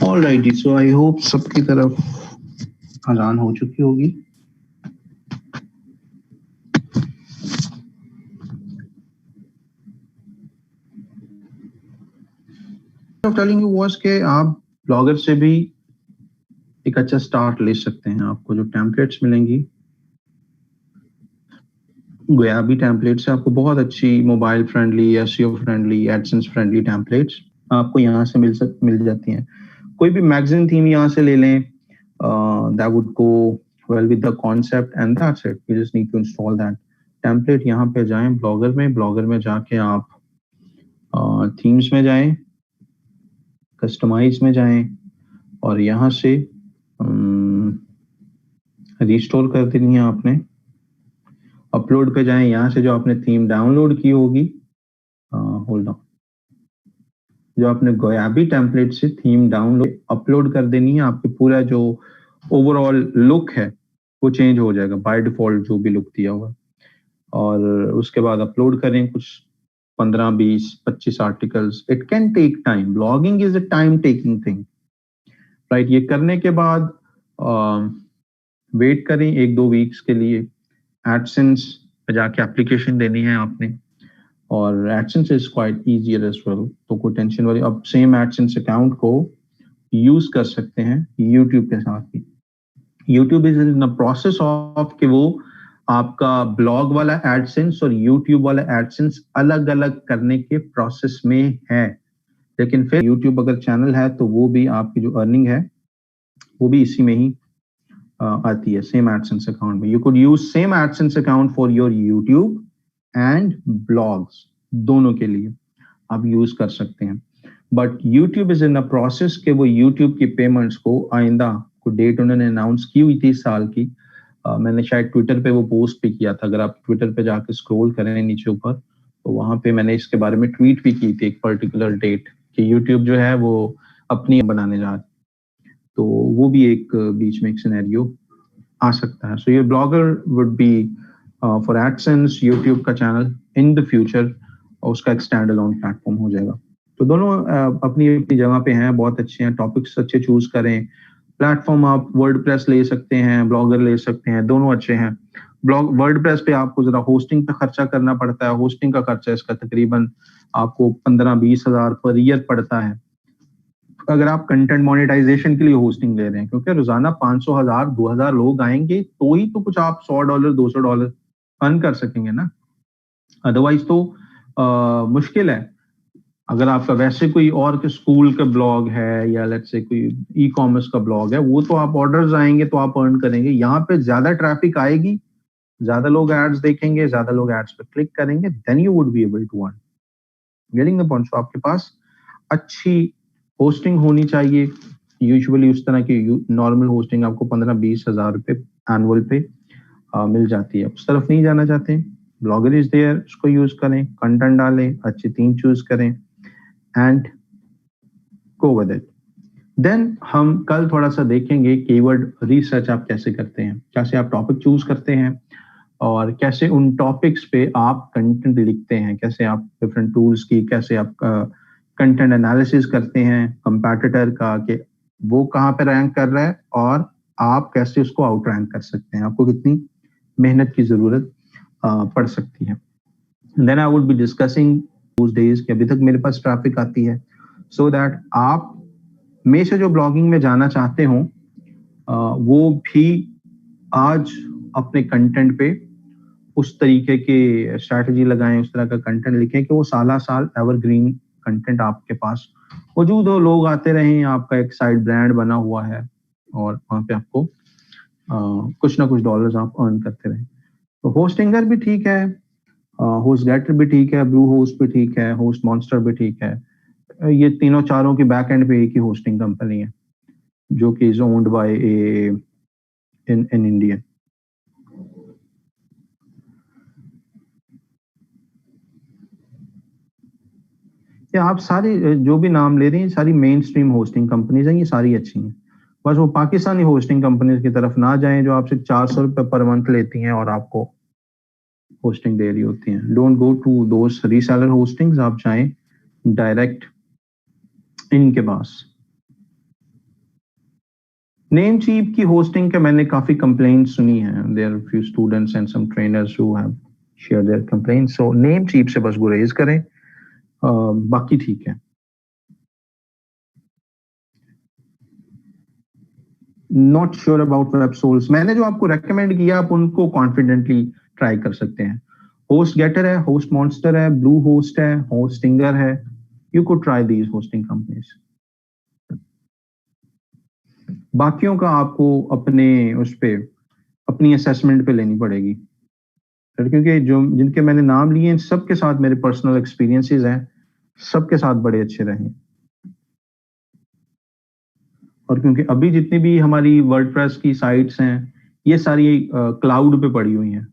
Alright, so I hope सबकी तरफ अजान हो चुकी होगी। टेलिंग यू वाज के आप ब्लॉगर से भी एक अच्छा स्टार्ट ले सकते हैं। आपको जो टेम्पलेट्स मिलेंगी गोयाबी टेम्पलेट से आपको बहुत अच्छी mobile friendly, SEO friendly, AdSense friendly templates आपको यहाँ से मिल जाती हैं। कोई भी मैगजीन थीम यहाँ से ले लें, that would go well with the concept and that's it. You just need to install that template. यहाँ पे जाएं ब्लॉगर में जाके आप थीम्स में जाएं, कस्टमाइज में जाएं और यहाँ से रिस्टोर कर देनी है आपने। अपलोड पे जाएं, यहाँ से जो आपने थीम डाउनलोड की होगी, होल्ड ऑन, जो आपने गोयाबी टेम्पलेट से थीम डाउनलोड अपलोड कर देनी है। आपके पूरा जो ओवरऑल लुक है वो चेंज हो जाएगा बाय डिफॉल्ट, जो भी लुक दिया हुआ। और उसके बाद अपलोड करें कुछ 15, 20, 25 articles. It can take time, blogging is a time taking thing, right. ये करने के बाद वेट करें 1-2 वीक्स के लिए। एडसेंस पे जाके एप्लीकेशन देनी है आपने, और AdSense is quite easier as well, तो कोई टेंशन वाली। अब सेम एडसेंस अकाउंट को यूज कर सकते हैं यूट्यूब के साथ ही। YouTube is in the process of कि वो आपका ब्लॉग वाला एडसेंस और यूट्यूब वाला एडसेंस अलग अलग करने के प्रोसेस में है। लेकिन फिर यूट्यूब अगर चैनल है तो वो भी आपकी जो अर्निंग है वो भी इसी में ही आती है, सेम एडसेंस अकाउंट में। You could use same AdSense account for your YouTube and blogs, दोनों के लिए आप यूज कर सकते हैं। But YouTube is in a process के वो यूट्यूब की पेमेंट्स को आइंदा को डेट उन्होंने अनाउंस की हुई थी इस साल की। मैंने शायद ट्विटर पे वो पोस्ट भी किया था। अगर आप ट्विटर पे जाके स्क्रॉल करें नीचे ऊपर, तो वहां पे मैंने इसके बारे में ट्वीट भी की थी एक पर्टिकुलर डेट कि यूट्यूब जो है वो अपनी बनाने जा रहा है। तो वो भी एक बीच में एक सिनेरियो आ सकता है। So your blogger would be for AdSense YouTube का चैनल इन द फ्यूचर, और उसका एक स्टैंड अलोन प्लेटफॉर्म हो जाएगा। तो दोनों अपनी अपनी जगह पे हैं, बहुत अच्छे हैं। टॉपिक्स अच्छे चूज करें। प्लेटफॉर्म आप वर्डप्रेस ले सकते हैं, ब्लॉगर ले सकते हैं, दोनों अच्छे हैं। ब्लॉग वर्डप्रेस पे आपको जरा होस्टिंग पे खर्चा करना पड़ता है। होस्टिंग का खर्चा इसका तकरीबन आपको 15-20 हजार पर ईयर पड़ता है, अगर आप कंटेंट मोनेटाइजेशन के लिए होस्टिंग ले रहे हैं, क्योंकि रोजाना 500, 1000, 2000 लोग आएंगे तो ही तो कुछ आप $100, $200 अर्न कर सकेंगे ना। अदरवाइज तो मुश्किल है। अगर आपका वैसे कोई और के स्कूल का ब्लॉग है या लेट्स से कोई ई कॉमर्स का ब्लॉग है, वो तो आप ऑर्डर्स आएंगे तो आप अर्न करेंगे। यहाँ पे ज्यादा ट्रैफिक आएगी, ज्यादा लोग एड्स देखेंगे, ज्यादा लोग एड्स पे क्लिक करेंगे, then you would be able to earn. Getting the point. आपके पास अच्छी होस्टिंग होनी चाहिए। यूजुअली उस तरह की नॉर्मल होस्टिंग आपको 15-20 हजार रुपए एनुअल पे मिल जाती है। उस तरफ नहीं जाना चाहते, ब्लॉगर इज देयर, उसको यूज करें, कंटेंट डालें, अच्छी थीम चूज करें and go with it. Then हम कल थोड़ा सा देखेंगे कीवर्ड रिसर्च आप कैसे करते हैं, कैसे आप टॉपिक चूज करते हैं और कैसे उन टॉपिक्स पे आप कंटेंट लिखते हैं, कैसे आप डिफरेंट टूल्स की, कैसे आप कंटेंट एनालिसिस करते हैं कंपैटिटर का कि वो कहाँ पे रैंक कर रहा है और आप कैसे उसको आउट रैंक कर सकते हैं, आपको कितनी मेहनत की जरूरत पड़ सकती है। Then I would be discussing those days कि अभी तक मेरे पास ट्रैफिक आती है, सो दैट आप में से जो ब्लॉगिंग में जाना चाहते हो वो भी आज अपने कंटेंट पे उस तरीके की स्ट्रैटेजी लगाएं, उस तरह का कंटेंट लिखें कि वो साला साल एवरग्रीन कंटेंट आपके पास मौजूद हो, लोग आते रहें, आपका एक साइड ब्रांड बना हुआ है और वहां पे आपको कुछ ना कुछ डॉलर्स आप अर्न करते रहें। तो होस्टिंगर भी ठीक है, होस्ट गेटर भी ठीक है, ब्लू होस्ट भी ठीक है, होस्ट मॉन्स्टर भी ठीक है। ये तीनों चारों की बैक एंड पे एक ही होस्टिंग कंपनी है जो कि is owned by A in Indian. ये आप सारी जो भी नाम ले रही हैं सारी मेन स्ट्रीम होस्टिंग कंपनीज हैं, ये सारी अच्छी हैं। बस वो पाकिस्तानी होस्टिंग कंपनीज की तरफ ना जाएं जो आपसे 400 रुपए पर मंथ लेती हैं और आपको होस्टिंग दे रही होती हैं। Don't go to those reseller hostings, आप जाएं डायरेक्ट इनके पास। नेमचीप की होस्टिंग के मैंने काफी कंप्लेंट सुनी है, there are few students and some trainers who have share their complaint, so Namecheap से बस गुरेज करें, बाकी ठीक है। Not sure about web source, मैंने जो आपको रेकमेंड किया आप उनको कॉन्फिडेंटली ट्राई कर सकते हैं। होस्ट गेटर है, होस्ट मॉन्स्टर है, ब्लू होस्ट है, होस्टिंगर है, you could try these hosting companies. बाकियों का आपको अपने उस पे अपनी असेसमेंट पे लेनी पड़ेगी, क्योंकि जो जिनके मैंने नाम लिए हैं सबके साथ मेरे पर्सनल एक्सपीरियंसेस हैं, सबके साथ बड़े अच्छे रहे। और क्योंकि अभी जितनी भी हमारी वर्डप्रेस की साइट्स हैं ये सारी क्लाउड पे पड़ी हुई हैं,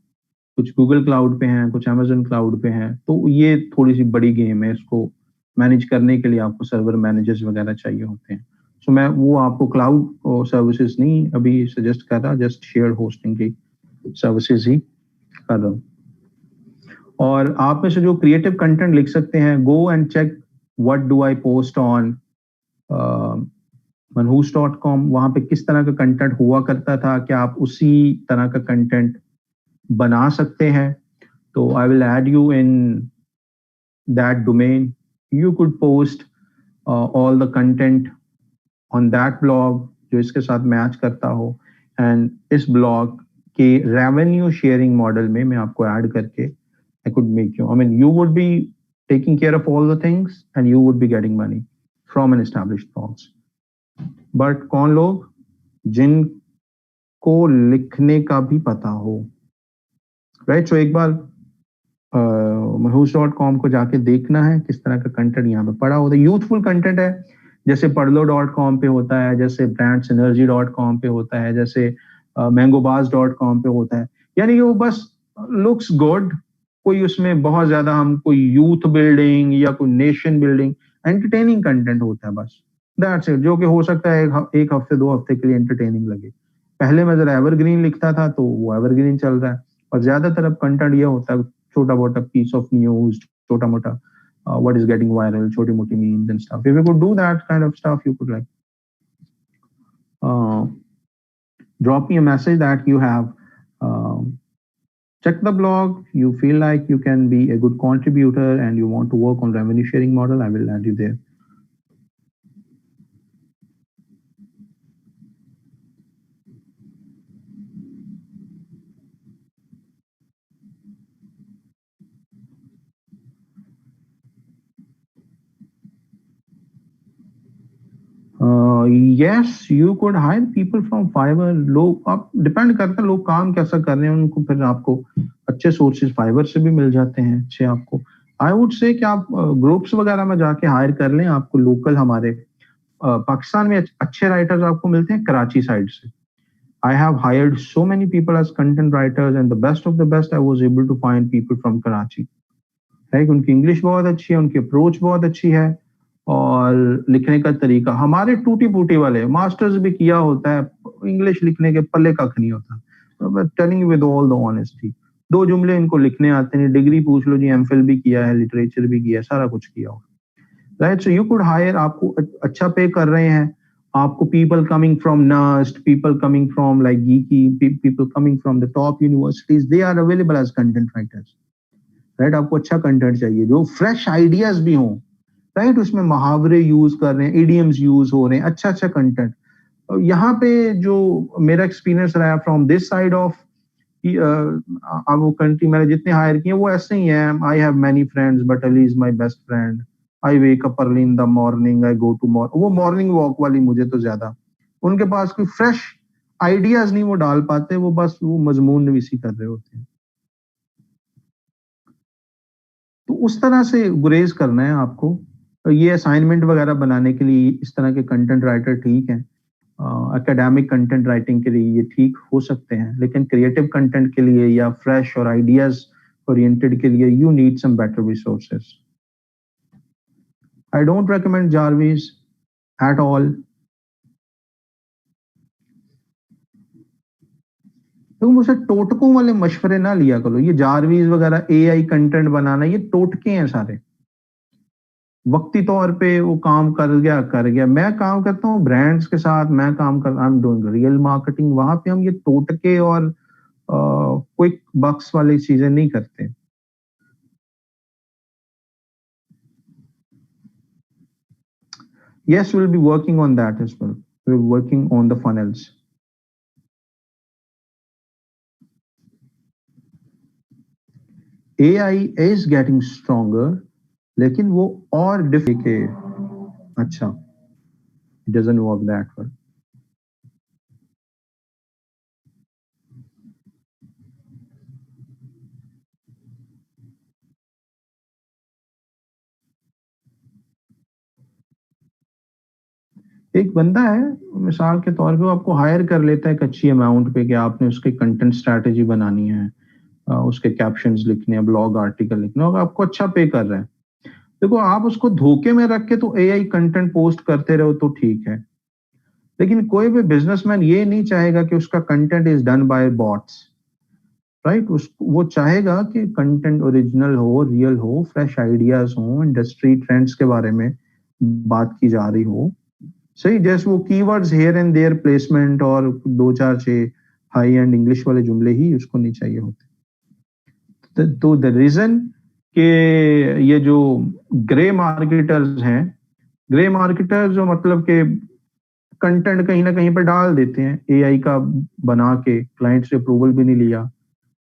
कुछ गूगल क्लाउड पे हैं, कुछ अमेजन क्लाउड पे हैं, तो ये थोड़ी सी बड़ी गेम है, इसको मैनेज करने के लिए आपको सर्वर मैनेजर्स वगैरह चाहिए होते हैं। सो मैं वो आपको क्लाउड सर्विसेज नहीं अभी सजेस्ट कर रहा, जस्ट शेयर होस्टिंग की सर्विसेज ही कर रहा हूँ। और आप में से जो क्रिएटिव कंटेंट लिख सकते हैं, go and check what do I post on manhoos.com, वहां पे किस तरह का कंटेंट हुआ करता था, क्या आप उसी तरह का कंटेंट बना सकते हैं? तो I will add you in that domain, you could post all the content on that blog जो इसके साथ मैच करता हो, एंड इस ब्लॉग के रेवेन्यू शेयरिंग मॉडल में मैं आपको ऐड करके I could make you, I mean you would be taking care of all the things and you would be getting money from an established blogs. But कौन लोग? जिनको लिखने का भी पता हो, राइट? सो एक बार manhoos.com को जाके देखना है किस तरह का कंटेंट यहाँ पे पड़ा होता है। यूथफुल कंटेंट है, जैसे पढ़लो.com पे होता है, जैसे brandsynergy.com पे होता है, जैसे mangobaz.com पे होता है, यानी कि वो बस लुक्स गुड, कोई उसमें बहुत ज्यादा हम कोई यूथ बिल्डिंग या कोई नेशन बिल्डिंग, एंटरटेनिंग कंटेंट होता है बस, दैट्स इट, जो कि हो सकता है एक हफ्ते 2 हफ्ते के लिए एंटरटेनिंग लगे। पहले मैं जरा एवरग्रीन लिखता था तो वो एवरग्रीन चल रहा है, और ज्यादातर अब कंटेंट ये होता है छोटा मोटा पीस ऑफ न्यूज, छोटा मोटा what is getting viral, छोटी मोटी memes and stuff. If you could do that kind of stuff, you could like uh, drop me a message that you have checked the blog, you feel like you can be a good contributor and you want to work on revenue sharing model, I will add you there. Yes, you could hire people from Fiverr. लोग आप depend करता है लोग काम कैसा कर रहे हैं, उनको फिर आपको अच्छे सोर्सेज फाइवर से भी मिल जाते हैं अच्छे आपको। आई वुड से कि आप ग्रुप्स वगैरह में जाके हायर कर लें, आपको लोकल हमारे पाकिस्तान में अच्छे राइटर्स आपको मिलते हैं कराची साइड से। I have hired so many people as content writers, and the best of the best, I was able to find people from Karachi. Right, उनकी इंग्लिश बहुत अच्छी है, उनकी अप्रोच बहुत अच्छी है, और लिखने का तरीका हमारे टूटी फूटी वाले मास्टर्स भी किया होता है, इंग्लिश लिखने के पल्ले कख नहीं होता, telling with all the honesty, 2 जुमले इनको लिखने आते हैं, डिग्री पूछ लो जी, एमफिल भी किया है, लिटरेचर भी किया है, सारा कुछ किया हो, right? So you could hire, आपको अच्छा पे कर रहे हैं, आपको people coming from NUST, people coming from like GIKI, people coming from the top universities, they are available as content writers, right? आपको अच्छा कंटेंट चाहिए जो फ्रेश आइडियाज भी हों, राइट? उसमें मुहावरे यूज कर रहे हैं, इडियम्स यूज हो रहे हैं, अच्छा अच्छा कंटेंट। यहाँ पे जो मेरा एक्सपीरियंस रहा फ्रॉम दिस साइड ऑफ वो कंट्री, मैंने जितने हायर किए वो ऐसे ही हैं। I have many friends but Ali is my best friend, I wake up early in the morning, I go to वो मॉर्निंग वॉक वाली मुझे तो ज्यादा, उनके पास कोई फ्रेश आइडियाज नहीं वो डाल पाते, वो बस वो मजमून नवीसी कर रहे होते हैं। तो उस तरह से गुरेज करना है आपको। ये असाइनमेंट वगैरह बनाने के लिए इस तरह के कंटेंट राइटर ठीक हैं, एकेडमिक कंटेंट राइटिंग के लिए ये ठीक हो सकते हैं, लेकिन क्रिएटिव कंटेंट के लिए या फ्रेश और आइडियाज ओरिएंटेड के लिए you need some better resources. I don't recommend Jarvis at all. तो मुझसे टोटकों वाले मशवरे ना लिया करो, ये जारविस वगैरह एआई कंटेंट बनाना ये टोटके हैं सारे, वक्ती तौर पे वो काम कर गया। मैं काम करता हूँ ब्रांड्स के साथ, मैं काम कर I am doing real marketing. वहां पे हम ये टोटके और क्विक बक्स वाली चीजें नहीं करते। Yes, we'll be working on that as well. We're working on the funnels. AI is getting stronger, लेकिन वो और के अच्छा, it doesn't work that well. एक बंदा है, मिसाल के तौर पे वो आपको हायर कर लेता है एक अच्छी अमाउंट पे कि आपने उसके कंटेंट स्ट्रैटेजी बनानी है, उसके कैप्शंस लिखने हैं, ब्लॉग आर्टिकल लिखने, और आपको अच्छा पे कर रहा है। देखो, आप उसको धोखे में रख के तो एआई कंटेंट पोस्ट करते रहो तो ठीक है, लेकिन कोई भी बिजनेसमैन ये नहीं चाहेगा कि उसका content is done by bots, right? उस वो चाहेगा कि कंटेंट ओरिजिनल हो, रियल हो, फ्रेश आइडियाज हो, इंडस्ट्री ट्रेंड्स के बारे में बात की जा रही हो। सही, जैसे वो keywords here and there placement और दो चार छह हाई एंड इंग्लिश वाले जुमले ही उसको नहीं चाहिए होते। तो द रीजन के ये जो ग्रे मार्केटर्स हैं, ग्रे मार्केटर्स जो मतलब के कंटेंट कहीं ना कहीं पर डाल देते हैं एआई का बना के, क्लाइंट से अप्रूवल भी नहीं लिया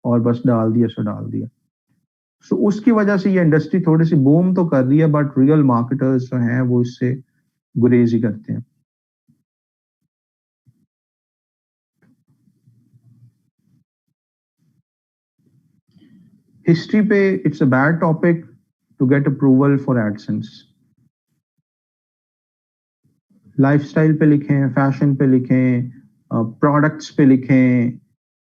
और बस डाल दिया सो डाल दिया। सो उसकी वजह से ये इंडस्ट्री थोड़ी सी बूम तो कर रही है, बट रियल मार्केटर्स जो हैं वो इससे गुरेज ही करते हैं। हिस्ट्री पे it's a bad topic to get approval for AdSense. Lifestyle पे लिखें, फैशन पे लिखें, प्रोडक्ट्स पे लिखें,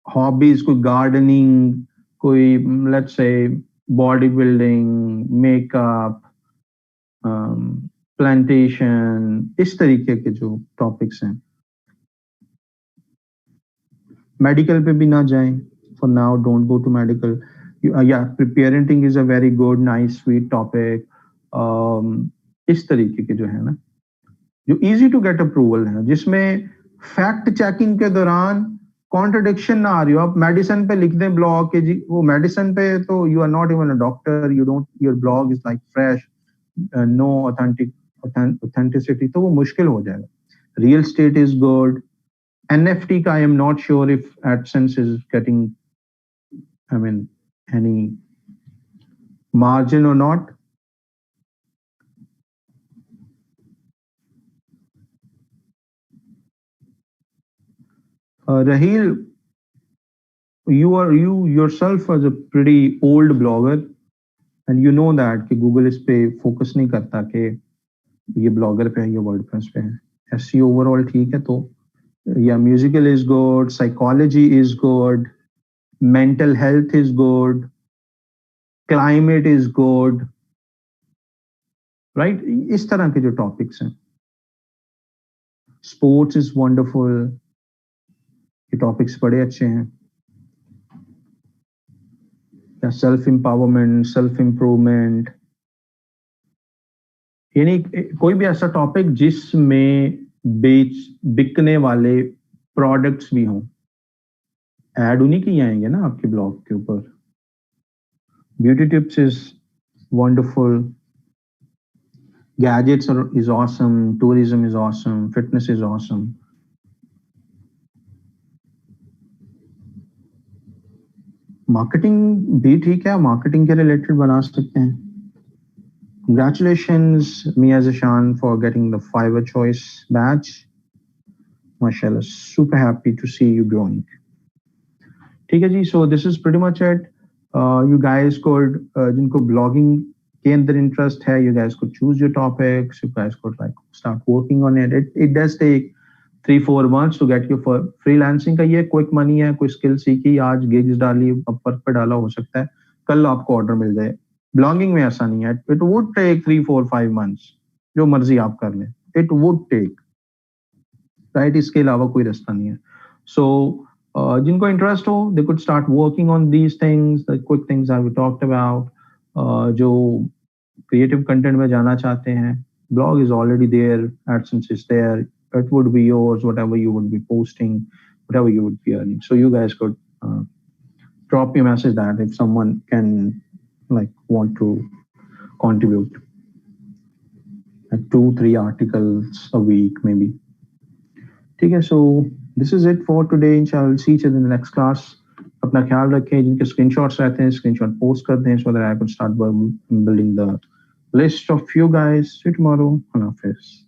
हॉबीज, कोई गार्डनिंग, कोई let's say body building, makeup, plantation, इस तरीके के जो टॉपिक्स हैं। मेडिकल पे भी ना जाएं, for now don't go to medical. या parenting is a very good nice sweet topic. इस तरीके के जो है ना, जो इजी टू गेट अप्रूवल है, जिसमें फैक्ट चेकिंग के दौरान कॉन्ट्रडिक्शन ना आ रही हो। आप मेडिसिन पे लिख दें ब्लॉग के जी, वो मेडिसिन पे तो you are not even a doctor, you don't, your blog is like fresh, no authenticity, तो वो मुश्किल हो जाएगा। Real estate is good. NFT का I am not sure if AdSense is getting, I mean, any margin or not. Raheel, you yourself as a pretty old blogger, and you know that कि Google इस पे focus नहीं करता कि ये blogger पे है, ये वर्डप्रेस पे है। एसईओ ओवरऑल ठीक है, तो या musical is good, psychology is good, mental health is good, climate is good, right? इस तरह के जो टॉपिक्स हैं, स्पोर्ट्स इज वंडरफुल, ये टॉपिक्स बड़े अच्छे हैं। या सेल्फ एम्पावरमेंट, सेल्फ इम्प्रूवमेंट, यानी कोई भी ऐसा टॉपिक जिसमें बिकने वाले प्रोडक्ट्स भी हों। ऐड उन्हीं की आएंगे ना आपके ब्लॉग के ऊपर। Beauty tips is wonderful, gadgets is awesome, tourism is awesome, fitness is awesome. Marketing भी ठीक है, मार्केटिंग के रिलेटेड बना सकते हैं। Congratulations, Mia Zishan, for getting the Fiverr Choice badge. Mashallah, super happy to see you growing. ठीक है जी, so this is pretty much it. You guys could, जिनको blogging के अंदर interest है, you guys could choose your topics, you guys could like start working on it. It does take 3-4 months to get your freelancing का ये quick money है, कोई skill सीखी, आज gigs डाली, Upwork पे डाला, हो सकता है कल आपको order मिल जाए। ब्लॉगिंग में ऐसा नहीं है, इट वुड टेक 3-4-5 मंथ्स, जो मर्जी आप कर लें, इट वुड टेक, राइट? इसके अलावा कोई रास्ता नहीं है। सो जिनको इंटरेस्ट हो, they could start working on these things, the quick things I we talked about, जो creative content में जाना चाहते हैं, blog is already there, AdSense is there, it would be yours, whatever you would be posting, whatever you would be earning. So you guys could drop me a message that if someone can like want to contribute like 2-3 articles a week maybe. Okay, so this is it for today. Inshallah, we'll see each other in the next class. अपना ख्याल रखें, जिनके screenshots रहते हैं screenshot post कर दें so that I could start building the list of you guys. See you tomorrow. Allah Hafiz.